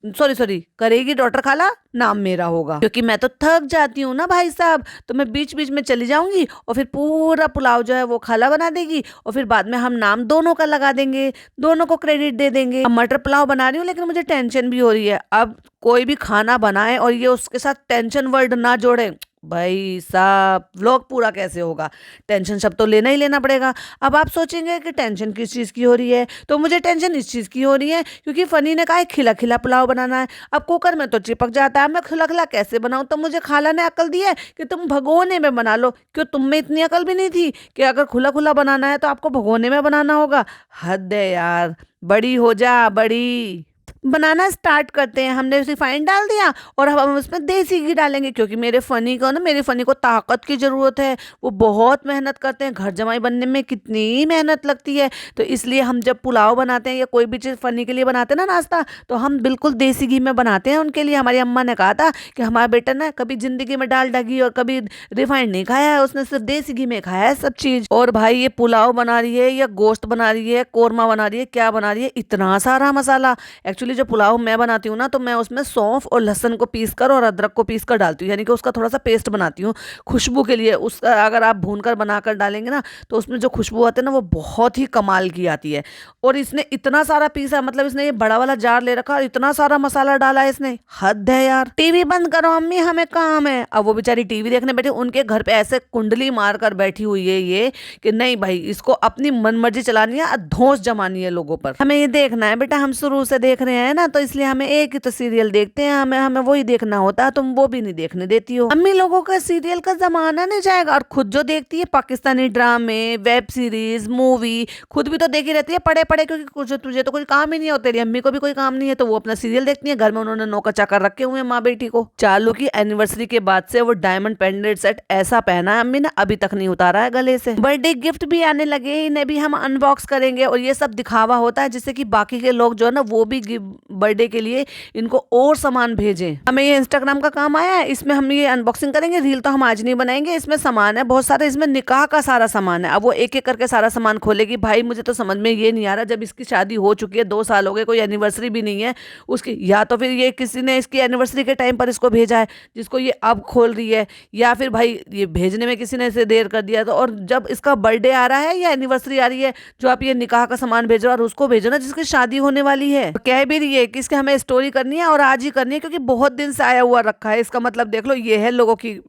सॉरी सॉरी, करेगी डॉक्टर खाला, नाम मेरा होगा, क्योंकि मैं तो थक जाती हूँ ना भाई साहब। तो मैं बीच बीच में चली जाऊंगी और फिर पूरा पुलाव जो है वो खाला बना देगी और फिर बाद में हम नाम दोनों का लगा देंगे, दोनों को क्रेडिट दे देंगे। अब मटर पुलाव बना रही हूँ लेकिन मुझे टेंशन भी हो रही है। अब कोई भी खाना बनाए और ये उसके साथ टेंशन वर्ड ना जोड़े, भाई साहब व्लॉग पूरा कैसे होगा। टेंशन सब तो लेना ही लेना पड़ेगा। अब आप सोचेंगे कि टेंशन किस चीज़ की हो रही है, तो मुझे टेंशन इस चीज़ की हो रही है क्योंकि फनी ने कहा है खिला खिला पुलाव बनाना है। अब कुकर में तो चिपक जाता है, मैं खिला खिला कैसे बनाऊं। तो मुझे खाला ने अकल दी है कि तुम भगोने में बना लो। क्यों, तुम में इतनी अकल भी नहीं थी कि अगर खुला खुला बनाना है तो आपको भगोने में बनाना होगा। हद है यार, बड़ी हो जा बड़ी। बनाना स्टार्ट करते हैं। हमने रिफाइंड डाल दिया और अब हम उसमें देसी घी डालेंगे क्योंकि मेरे फनी को ताकत की ज़रूरत है। वो बहुत मेहनत करते हैं, घर जमाई बनने में कितनी मेहनत लगती है। तो इसलिए हम जब पुलाव बनाते हैं या कोई भी चीज़ फनी के लिए बनाते हैं ना नाश्ता, तो हम बिल्कुल देसी घी में बनाते हैं उनके लिए। हमारी अम्मा ने कहा था कि हमारा बेटा ना कभी ज़िंदगी में डालडा घी और कभी रिफाइंड नहीं खाया है, उसने सिर्फ देसी घी में खाया है सब चीज़। और भाई ये पुलाव बना रही है या गोश्त बना रही है, कोरमा बना रही है, क्या बना रही है, इतना सारा मसाला। एक्चुअली जो पुलाव मैं बनाती हूँ ना, तो मैं उसमें सौंफ और लहसुन को पीस कर और अदरक को पीस कर डालती हूँ, यानी कि उसका थोड़ा सा पेस्ट बनाती हूँ खुशबू के लिए। उसका अगर आप भून कर बनाकर डालेंगे ना तो उसमें जो खुशबू आती है ना वो बहुत ही कमाल की आती है। और इसने इतना सारा पीसा, मतलब इसने ये बड़ा वाला जार ले रखा और इतना सारा मसाला डाला है इसने, हद है यार। टीवी बंद करो अम्मी, हमें काम है। अब वो बेचारी टीवी देखने बैठी, उनके घर पे ऐसे कुंडली मार कर बैठी हुई है ये कि नहीं भाई इसको अपनी मनमर्जी चलानी है, धौंस जमानी है लोगों पर। हमें ये देखना है बेटा, हम शुरू से देख रहे हैं ना, तो इसलिए हमें एक ही तो सीरियल देखते हैं, हमें हमें वही देखना होता है। तुम वो भी नहीं देखने देती हो। अम्मी लोगों का सीरियल का जमाना नहीं जाएगा। और खुद जो देखती है पाकिस्तानी ड्रामे, वेब सीरीज, मूवी, खुद भी तो देखी रहती है पड़े पड़े, क्योंकि कुछ तुझे तो कोई काम ही नहीं होता, तेरी अम्मी को भी कोई काम नहीं है, तो वो अपना सीरियल देखती है। घर में उन्होंने नौकर चाकर रखे हुए हैं माँ बेटी को। चालू की एनिवर्सरी के बाद से वो डायमंड पेंडेंट सेट ऐसा पहना है अम्मी ने, अभी तक नहीं उतारा है गले से। बर्थडे गिफ्ट भी आने लगे, इन्हें भी हम अनबॉक्स करेंगे और ये सब दिखावा होता है जिससे कि बाकी के लोग जो है ना वो भी बर्थडे के लिए इनको और सामान भेजें। हमें ये इंस्टाग्राम का काम आया है, इसमें हम ये अनबॉक्सिंग करेंगे। रील तो हम आज नहीं बनाएंगे, इसमें सामान है बहुत सारे, इसमें निकाह का सारा सामान है। अब वो एक एक करके सारा सामान खोलेगी। भाई मुझे तो समझ में ये नहीं आ रहा, जब इसकी शादी हो चुकी है 2 साल हो गए, कोई एनिवर्सरी भी नहीं है उसकी, या तो फिर ये किसी ने इसकी एनिवर्सरी के टाइम पर इसको भेजा है जिसको ये अब खोल रही है, या फिर भाई ये भेजने में किसी ने इसे देर कर दिया। तो और जब इसका बर्थडे आ रहा है या एनिवर्सरी आ रही है, जो आप ये निकाह का सामान भेजो और उसको भेजो ना जिसकी शादी होने वाली है। तो कह भी रही है कि इसके हमें स्टोरी करनी है और आज ही करनी है क्योंकि बहुत दिन से आया हुआ रखा है। इसका मतलब देख लो, ये है लोगों की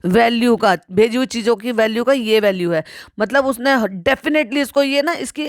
वैल्यू का, भेजी हुई चीजों की वैल्यू का ये वैल्यू है। मतलब उसने डेफिनेटली इसको ये ना इसकी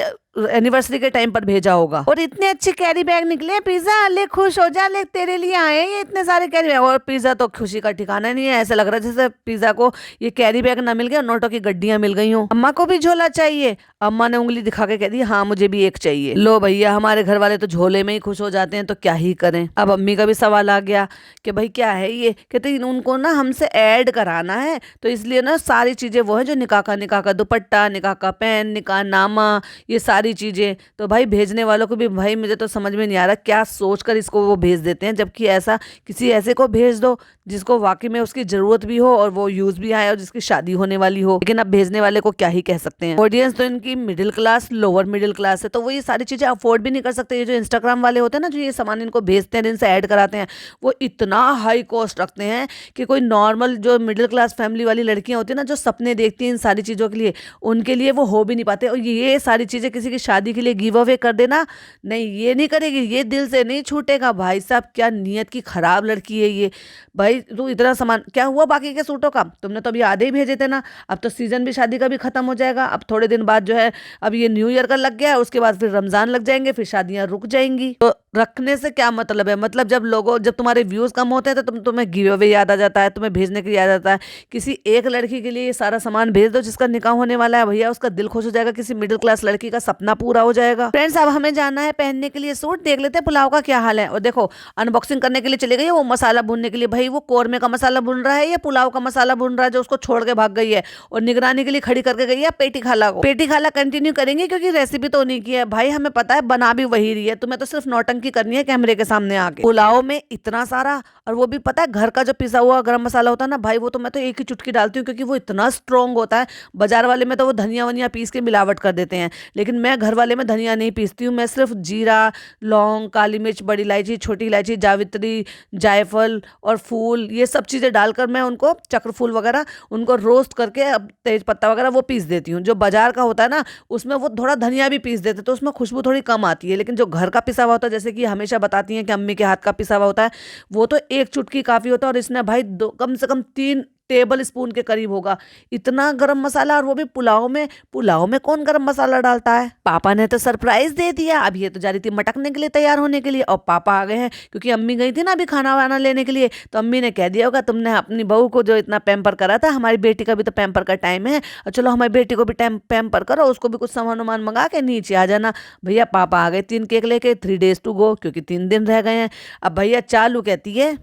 एनिवर्सरी के टाइम पर भेजा होगा। और इतने अच्छे कैरी बैग निकले, पिज्जा ले खुश हो जा, ले तेरे लिए आए ये इतने सारे कैरी बैग। और पिज्जा तो खुशी का ठिकाना नहीं है, ऐसा लग रहा है जैसे पिज्जा को ये कैरी बैग ना मिल गया, नोटों की गड्डियां मिल गई हूँ। अम्मा को भी झोला चाहिए। अम्मा ने उंगली दिखा के कह दी हाँ मुझे भी एक चाहिए। लो भैया, हमारे घर वाले तो झोले में ही खुश हो जाते हैं, तो क्या ही करें। अब अम्मी का भी सवाल आ गया कि भाई क्या है ये, कहते उनको ना हमसे ऐड कराना है, तो इसलिए ना सारी चीजें वो है जो निकाह का दुपट्टा, निकाह का पेन, निकाह नामा, ये सारी चीजें। तो भाई भेजने वालों को भी भाई मुझे तो समझ में नहीं आ रहा क्या सोचकर इसको वो भेज देते हैं, जबकि ऐसा किसी ऐसे को भेज दो जिसको वाकई में उसकी जरूरत भी हो और वो यूज भी आए और जिसकी शादी होने वाली हो। लेकिन अब भेजने वाले को क्या ही कह सकते हैं। ऑडियंस तो इनकी middle class, lower middle class है, तो वो ये सारी चीजें अफोर्ड भी नहीं कर सकते। ये जो इंस्टाग्राम वाले होते हैं ना, जो ये सामान इनको भेजते हैं, इनसे ऐड कराते हैं, वो इतना हाई कॉस्ट रखते हैं कि कोई नॉर्मल जो मिडिल क्लास फैमिली वाली लड़कियां होती है ना, जो सपने देखती हैं इन सारी चीजों के लिए, उनके लिए वो हो भी नहीं पाते। और ये सारी चीजें किसी की शादी के लिए गिव अवे कर देना, नहीं ये नहीं करेगी, ये दिल से नहीं छूटेगा। भाई साहब क्या नीयत की खराब लड़की है ये। भाई तू इतना सामान, क्या हुआ बाकी के सूटों का, तुमने तो अभी आधे ही भेजे थे ना। अब तो सीजन भी शादी का भी खत्म हो जाएगा। अब थोड़े दिन बाद जो है, अब ये न्यू ईयर का लग गया है, उसके बाद फिर रमजान लग जाएंगे, फिर शादियां रुक जाएंगी। तो रखने से क्या मतलब है। मतलब जब तुम्हारे व्यूज कम होते हैं तो तुम्हें गिव अवे याद आ जाता है, तुम्हें भेजने के लिए याद आता है। किसी एक लड़की के लिए ये सारा सामान भेज दो जिसका निकाह होने वाला है, भैया उसका दिल खुश हो जाएगा, किसी मिडिल क्लास लड़की का सपना पूरा हो जाएगा। फ्रेंड्स अब हमें जाना है पहनने के लिए सूट, देख लेते हैं पुलाव का क्या हाल है। और देखो अनबॉक्सिंग करने के लिए चले गई है वो मसाला भूनने के लिए। भाई वो कोरमे का मसाला भून रहा है या पुलाव का मसाला भून रहा है जो उसको छोड़ के भाग गई है, और निगरानी के लिए खड़ी करके गई है पेटी खाला को। पेटी खाला कंटिन्यू करेंगे क्योंकि रेसिपी तो उन्हीं की है। भाई हमें पता है बना भी वही रही है, तुम्हें तो सिर्फ नौटंकी नौटंकी करनी है कैमरे के सामने आके। पुलाव में इतना सारा, और वो भी पता है घर का जो पिसा हुआ गरम मसाला होता है ना भाई, वो तो मैं तो एक ही चुटकी डालती हूँ क्योंकि वो इतना स्ट्रांग होता है। बाजार वाले में तो वो धनिया वनिया पीस के मिलावट कर देते हैं, लेकिन मैं घर वाले में धनिया नहीं पीसती हूँ। मैं सिर्फ जीरा, लौंग, काली मिर्च, बड़ी इलायची, छोटी इलायची, जावित्री, जायफल और फूल, ये सब चीज़ें डालकर मैं उनको, चक्र फूल वगैरह, उनको रोस्ट करके अब तेज पत्ता वगैरह वो पीस देती हूँ। जो बाजार का होता है ना उसमें वो थोड़ा धनिया भी पीस देते तो उसमें खुशबू थोड़ी कम आती है, लेकिन जो घर का पिसा हुआ होता है, जैसे कि हमेशा बताती हैं कि अम्मी के हाथ का पिसा हुआ होता है, वो तो एक चुटकी काफ़ी होता है। और इसने भाई कम से कम 3 टेबल स्पून के करीब होगा इतना गरम मसाला, और वो भी पुलाव में। पुलाव में कौन गरम मसाला डालता है। पापा ने तो सरप्राइज दे दिया। अब ये तो जा रही थी मटकने के लिए, तैयार होने के लिए, और पापा आ गए हैं क्योंकि अम्मी गई थी ना अभी खाना वाना लेने के लिए। तो अम्मी ने कह दिया होगा तुमने अपनी बहू को जो इतना पैम्पर करा था, हमारी बेटी का भी तो पैम्पर का टाइम है, और चलो हमारी बेटी को भी टाइम पैम्पर करो, उसको भी कुछ सामान वामान मंगा के नीचे आ जाना। भैया पापा आ गए 3 केक लेके, 3 days टू गो, क्योंकि 3 दिन रह गए हैं। अब भैया चालू कहती है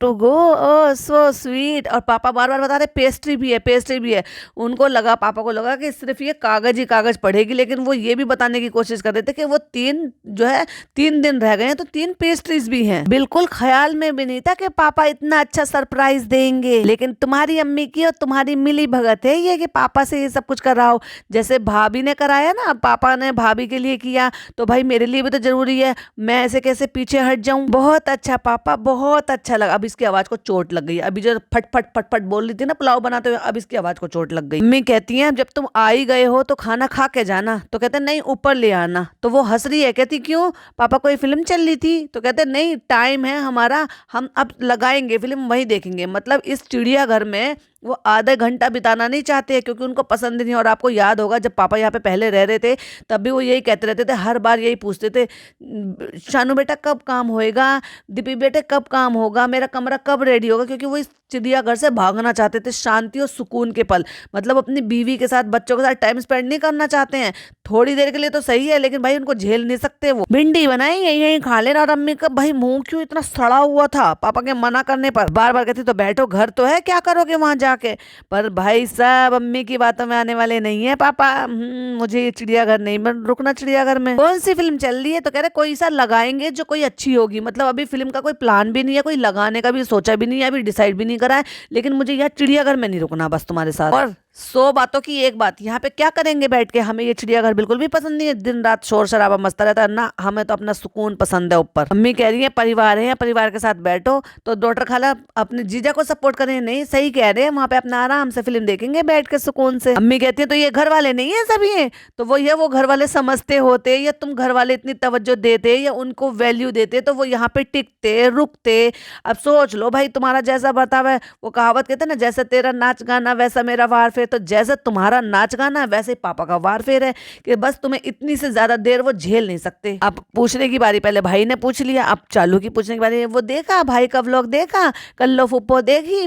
to go, O so sweet. और पापा बार बार बता रहे पेस्ट्री भी है, पेस्ट्री भी है। उनको लगा, पापा को लगा कि सिर्फ ये कागज ही कागज पढ़ेगी, लेकिन वो ये भी बताने की कोशिश कर रहे थे कि वो 3 दिन रह गए हैं तो 3 पेस्ट्रीज भी हैं। बिल्कुल ख्याल में भी नहीं था कि पापा इतना अच्छा सरप्राइज देंगे, लेकिन तुम्हारी अम्मी की और तुम्हारी मिली भगत है ये कि पापा से ये सब कुछ कर रहा हो। जैसे भाभी ने कराया ना, पापा ने भाभी के लिए किया, तो भाई मेरे लिए भी तो जरूरी है, मैं ऐसे कैसे पीछे हट जाऊं। बहुत अच्छा पापा, बहुत अच्छा लगा। अब इसकी आवाज को चोट लग गई। अभी जो फट फट फट फट बोल रही थी ना पुलाव बनाते हुए, अब इसकी आवाज को चोट लग गई। मम्मी कहती हैं जब तुम आ ही गए हो तो खाना खा के जाना, तो कहते नहीं ऊपर ले आना। तो वो हंस रही है, कहती क्यों पापा कोई फिल्म चल रही थी, तो कहते नहीं टाइम है हमारा, हम अब लगाएंगे फिल्म, वही देखेंगे। मतलब इस चिड़ियाघर में वो आधा घंटा बिताना नहीं चाहते क्योंकि उनको पसंद नहीं। और आपको याद होगा जब पापा यहाँ पे पहले रह रहे थे तब भी वो यही कहते रहते थे, हर बार यही पूछते थे, शानू बेटा कब काम होएगा, दीपी बेटे कब काम होगा, मेरा कमरा कब रेडी होगा। क्योंकि वो इस चिड़ियाघर से भागना चाहते थे, शांति और सुकून के पल। मतलब अपनी बीवी के साथ, बच्चों के साथ टाइम स्पेंड नहीं करना चाहते हैं। थोड़ी देर के लिए तो सही है, लेकिन भाई उनको झेल नहीं सकते। वो भिंडी बनाई यही यही खा लेना। और अम्मी का भाई मुंह क्यों इतना सड़ा हुआ था पापा के मना करने पर, बार बार कहती तो बैठो, घर तो है, क्या करोगे वहां जाके। पर भाई साहब अम्मी की बातों में आने वाले नहीं है पापा। मुझे ये चिड़ियाघर नहीं रुकना। चिड़ियाघर में कौन सी फिल्म चल रही है, तो कह रहे कोई सा लगाएंगे जो कोई अच्छी होगी। मतलब अभी फिल्म का कोई प्लान भी नहीं है, कोई लगाने का भी सोचा भी नहीं है, अभी डिसाइड भी नहीं करा है, लेकिन मुझे यार चिड़ियाघर में नहीं रुकना बस तुम्हारे साथ। और 100 बातों की एक बात, यहाँ पे क्या करेंगे बैठ के, हमें ये चिड़ियाघर बिल्कुल भी पसंद नहीं है। दिन रात शोर शराबा मचता रहता है ना, हमें तो अपना सुकून पसंद है ऊपर। अम्मी कह रही है परिवार है, परिवार के साथ बैठो। तो डॉक्टर खाला अपने जीजा को सपोर्ट करें, नहीं सही कह रहे हैं, वहां पे अपना आराम से फिल्म देखेंगे बैठ के सुकून से। अम्मी कहती है तो ये घर वाले नहीं है सभी है, तो वो ये वो घर वाले समझते होते, या तुम घर वाले इतनी तवज्जो देते या उनको वैल्यू देते तो वो यहाँ पे टिकते रुकते। अब सोच लो भाई तुम्हारा जैसा बर्ताव है, वो कहावत कहते हैं ना, जैसा तेरा नाच गाना वैसा मेरा वार फेर, तो जैसे तुम्हारा नाच गाना वैसे पापा का वार फेर है कि बस तुम्हें इतनी से ज्यादा देर वो झेल नहीं सकते। अब पूछने की बारी, पहले भाई ने पूछ लिया, अब चालू की पूछने की बारी। वो देखा भाई का व्लॉग देखा, कल्लो फुप्पो देखी,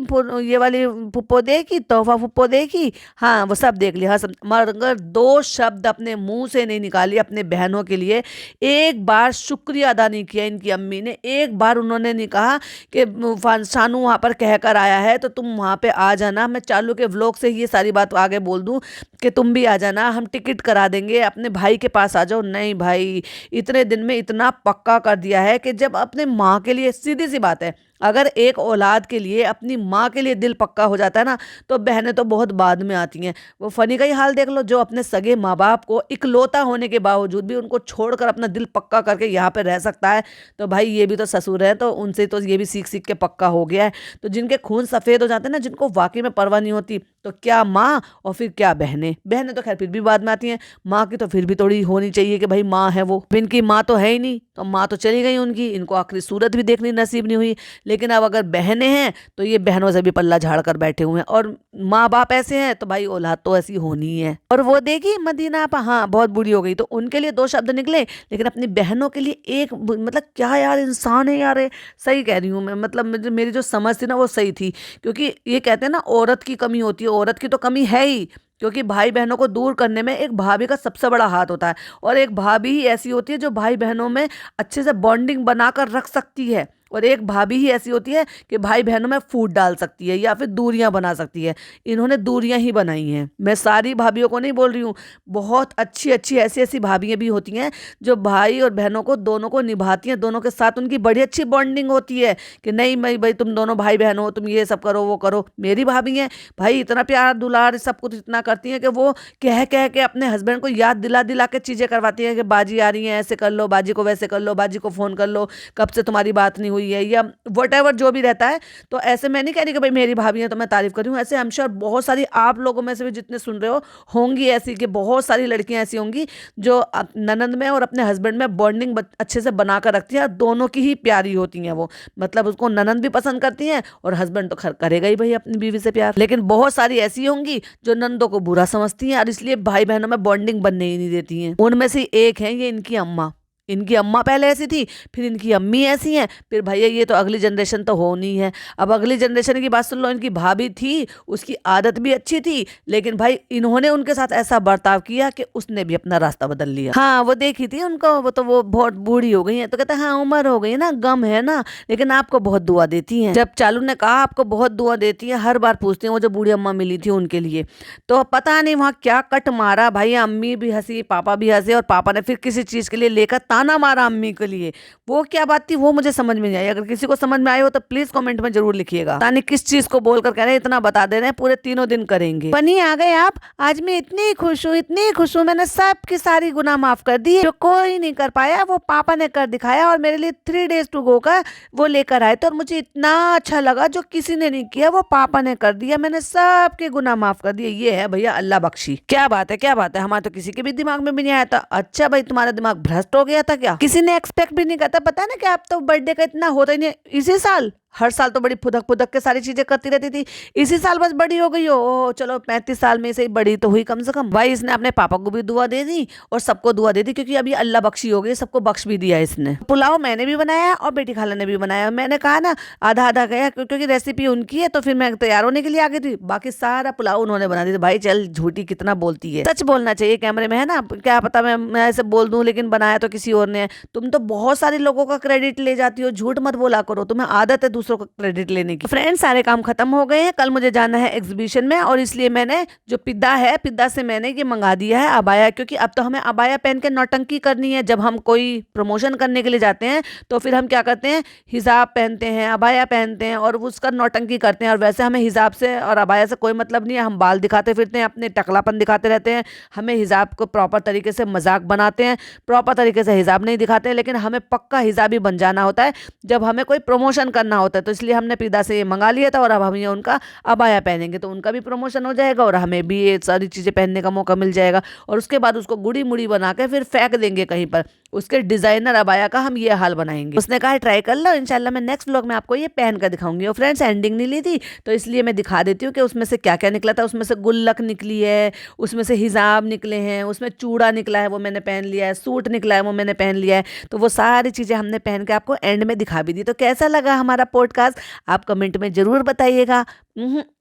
ये वाली फुप्पो देखी, तोहफा फुप्पो देखी, हाँ वो सब देख लिया, सब। मगर 2 शब्द अपने मुंह से नहीं निकाली अपने बहनों के लिए। एक बार शुक्रिया अदा नहीं किया इनकी अम्मी ने, एक बार उन्होंने नहीं कहा कि शानू वहां पर कहकर आया है तो तुम वहां पे आ जाना। मैं चालू के व्लॉग से ये सारी बात आगे बोल दूं कि तुम भी आ जाना, हम टिकट करा देंगे, अपने भाई के पास आ जाओ। नहीं भाई, इतने दिन में इतना पक्का कर दिया है कि जब अपने माँ के लिए, सीधी सी बात है, अगर एक औलाद के लिए अपनी माँ के लिए दिल पक्का हो जाता है ना, तो बहनें तो बहुत बाद में आती हैं। वो फनी का ही हाल देख लो, जो अपने सगे माँ बाप को इकलौता होने के बावजूद भी उनको छोड़कर अपना दिल पक्का करके यहाँ पे रह सकता है, तो भाई ये भी तो ससुर है, तो उनसे तो ये भी सीख सीख के पक्का हो गया है। तो जिनके खून सफ़ेद हो जाते हैं ना, जिनको वाकई में परवाह नहीं होती, तो क्या माँ और फिर क्या बहनें। बहनें तो खैर फिर भी बाद में आती हैं, माँ की तो फिर भी थोड़ी होनी चाहिए कि भाई माँ है वो। इनकी माँ तो है ही नहीं, तो माँ तो चली गई उनकी, इनको आखिरी सूरत भी देखनी नसीब नहीं हुई। लेकिन अब अगर बहनें हैं तो ये बहनों से भी पल्ला झाड़ कर बैठे हुए हैं, और माँ बाप ऐसे हैं तो भाई औलाद तो ऐसी होनी है। और वो देखी मदीना आपा, हाँ बहुत बुरी हो गई, तो उनके लिए 2 शब्द निकले, लेकिन अपनी बहनों के लिए एक, मतलब क्या यार इंसान है यार। सही कह रही हूँ मैं, मतलब मेरी जो समझ थी ना वो सही थी। क्योंकि ये कहते हैं ना औरत की कमी होती है, औरत की तो कमी है ही, क्योंकि भाई बहनों को दूर करने में एक भाभी का सबसे बड़ा हाथ होता है। और एक भाभी ही ऐसी होती है जो भाई बहनों में अच्छे से बॉन्डिंग बनाकर रख सकती है। और एक भाभी ही ऐसी होती है कि भाई बहनों में फूट डाल सकती है या फिर दूरियां बना सकती है। इन्होंने दूरियां ही बनाई हैं। मैं सारी भाभीियों को नहीं बोल रही हूँ, बहुत अच्छी अच्छी ऐसी ऐसी भाभीएं भी होती हैं जो भाई और बहनों को दोनों को निभाती हैं, दोनों के साथ उनकी बड़ी अच्छी बॉन्डिंग होती है कि नहीं भाई तुम दोनों भाई बहन हो, तुम ये सब करो वो करो। मेरी भाभी है भाई, इतना प्यार दुलार सब कुछ इतना करती हैं कि वो कह कह के अपने हस्बैंड को याद दिला दिला के चीज़ें करवाती हैं कि बाजी आ रही है, ऐसे कर लो, बाजी को वैसे कर लो, बाजी को फ़ोन कर लो, कब से तुम्हारी बात नहीं हुई है, या वट जो भी रहता है। तो ऐसे मैं नहीं कह रही कि भाई मेरी भाभी है तो मैं तारीफ कर रही हूँ, ऐसे आई एम श्योर बहुत सारी आप लोगों में से भी जितने सुन रहे हो होंगी ऐसी, कि बहुत सारी लड़कियां ऐसी होंगी जो ननंद में और अपने हस्बैंड में बॉन्डिंग अच्छे से बना कर रखती है, दोनों की ही प्यारी होती हैं वो। मतलब उसको ननंद भी पसंद करती हैं और हस्बैंड तो करेगा ही भाई अपनी बीवी से प्यार। लेकिन बहुत सारी ऐसी होंगी जो नंदों को बुरा समझती हैं और इसलिए भाई बहनों में बॉन्डिंग बनने ही नहीं देती हैं। उनमें से एक है ये इनकी अम्मा। इनकी अम्मा पहले ऐसी थी, फिर इनकी अम्मी ऐसी हैं, फिर भैया ये तो अगली जनरेशन तो होनी है। अब अगली जनरेशन की बात सुन लो, इनकी भाभी थी, उसकी आदत भी अच्छी थी, लेकिन भाई इन्होंने उनके साथ ऐसा बर्ताव किया कि उसने भी अपना रास्ता बदल लिया। हाँ, वो देखी थी उनको, वो बहुत बूढ़ी हो गई है, तो कहते हैं हाँ उम्र हो गई है ना, गम है ना, लेकिन आपको बहुत दुआ देती हैं। जब चालू ने कहा आपको बहुत दुआ देती है, हर बार पूछती हैं, वो जो बूढ़ी अम्मा मिली थी उनके लिए, तो पता नहीं वहाँ क्या कट मारा भाई, अम्मी भी हंसी, पापा भी हंसे, और पापा ने फिर किसी चीज के लिए लेकर ताना मारा अम्मी के लिए। वो क्या बात थी वो मुझे समझ में नहीं आई। अगर किसी को समझ में आई हो तो प्लीज कमेंट में जरूर लिखिएगा। तानी किस चीज को बोलकर कह रहे हैं, इतना बता दे रहे हैं, पूरे 3 दिन करेंगे। बनी आ गए आप, आज मैं इतनी खुश हूँ, इतनी खुश हूँ, मैंने सबकी सारी गुनाह माफ कर दी, जो कोई नहीं कर पाया वो पापा ने कर दिखाया, और मेरे लिए 3 days to go का वो लेकर आए थे, और मुझे इतना अच्छा लगा, जो किसी ने नहीं किया वो पापा ने कर दिया, मैंने सबके गुनाह माफ कर दिए। ये है भैया अल्लाह बख्शी। क्या बात है, क्या बात है, हमारे तो किसी के भी दिमाग में भी नहीं आया था। अच्छा भाई तुम्हारा दिमाग भ्रष्ट हो गया था क्या? किसी ने एक्सपेक्ट भी नहीं करता। पता ना कि आप तो बर्थडे का इतना होता ही नहीं। इसी साल हर साल तो बड़ी फुदक फुदक के सारी चीजें करती रहती थी, इसी साल बस बड़ी हो गई हो। ओ चलो 35 साल में से ही बड़ी तो हुई कम से कम। भाई इसने अपने पापा को भी दुआ दे दी और सबको दुआ दे दी, क्योंकि अभी अल्लाह बख्शी हो गई, सबको बख्श भी दिया इसने। पुलाव मैंने भी बनाया और बेटी खाला ने भी बनाया। मैंने कहा ना आधा आधा गया, क्योंकि रेसिपी उनकी है, तो फिर मैं तैयार होने के लिए आ गई थी। बाकी सारा पुलाव उन्होंने बना दिया। भाई चल झूठी कितना बोलती है, सच बोलना चाहिए कैमरे में, है ना। क्या पता मैं ऐसे बोल दूं, लेकिन बनाया तो किसी और ने है। तुम तो बहुत सारे लोगों का क्रेडिट ले जाती हो, झूठ मत बोला करो, तुम्हें आदत है दूसरों का क्रेडिट लेने की। फ्रेंड्स सारे काम खत्म हो गए हैं, कल मुझे जाना है एग्जीबिशन में, और इसलिए मैंने जो पिद्दा है, पिद्दा से मैंने ये मंगा दिया है अबाया, क्योंकि अब तो हमें अबाया पहन के नौटंकी करनी है। जब हम कोई प्रमोशन करने के लिए जाते हैं तो फिर हम क्या करते हैं, हिजाब पहनते हैं, अबाया पहनते हैं और उसका नौटंकी करते हैं। और वैसे हमें हिजाब से और अबाया से कोई मतलब नहीं है, हम बाल दिखाते फिरते हैं, अपने टकलापन दिखाते रहते हैं। हमें हिजाब को प्रॉपर तरीके से मजाक बनाते हैं, प्रॉपर तरीके से हिजाब नहीं दिखाते, लेकिन हमें पक्का हिजाबी बन जाना होता है जब हमें कोई प्रमोशन करना होता है। तो इसलिए हमने पिदा से ये मंगा लिया था, और अब हम ये उनका अबाया पहनेंगे तो उनका भी प्रमोशन हो जाएगा और हमें भी ये सारी चीज़ें पहनने का मौका मिल जाएगा। और उसके बाद उसको गुड़ी मुड़ी बना के फिर फेंक देंगे कहीं पर। उसके डिजाइनर अबाया का हम ये हाल बनाएंगे। उसने कहा ट्राई कर लो, इंशाल्लाह मैं नेक्स्ट व्लॉग में आपको ये पहन कर दिखाऊंगी। और फ्रेंड्स एंडिंग नहीं ली थी तो इसलिए मैं दिखा देती हूँ कि उसमें से क्या क्या निकला था। उसमें से गुल्लक निकली है, उसमें से हिजाब निकले हैं, उसमें चूड़ा निकला है वो मैंने पहन लिया है, सूट निकला है वो मैंने पहन लिया है। तो वो सारी चीज़ें हमने पहन के आपको एंड में दिखा भी दी। तो कैसा लगा हमारा पॉडकास्ट आप कमेंट में जरूर बताइएगा।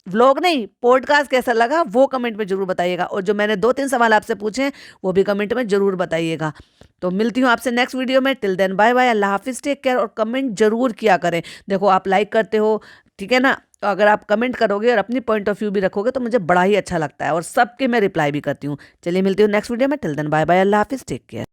व्लॉग नहीं, पॉडकास्ट कैसा लगा वो कमेंट में जरूर बताइएगा। और जो मैंने 2-3 सवाल आपसे पूछे हैं वो भी कमेंट में जरूर बताइएगा। तो मिलती हूँ आपसे नेक्स्ट वीडियो में। टिल देन बाय बाय, अल्लाह हाफिज, टेक केयर। और कमेंट जरूर किया करें। देखो आप लाइक करते हो, ठीक है ना, तो अगर आप कमेंट करोगे और अपनी पॉइंट ऑफ व्यू भी रखोगे तो मुझे बड़ा ही अच्छा लगता है, और सबके मैं रिप्लाई भी करती हूँ। चलिए मिलती हूँ नेक्स्ट वीडियो में। टिल देन बाय बाय, अल्लाह हाफिज, टेक केयर।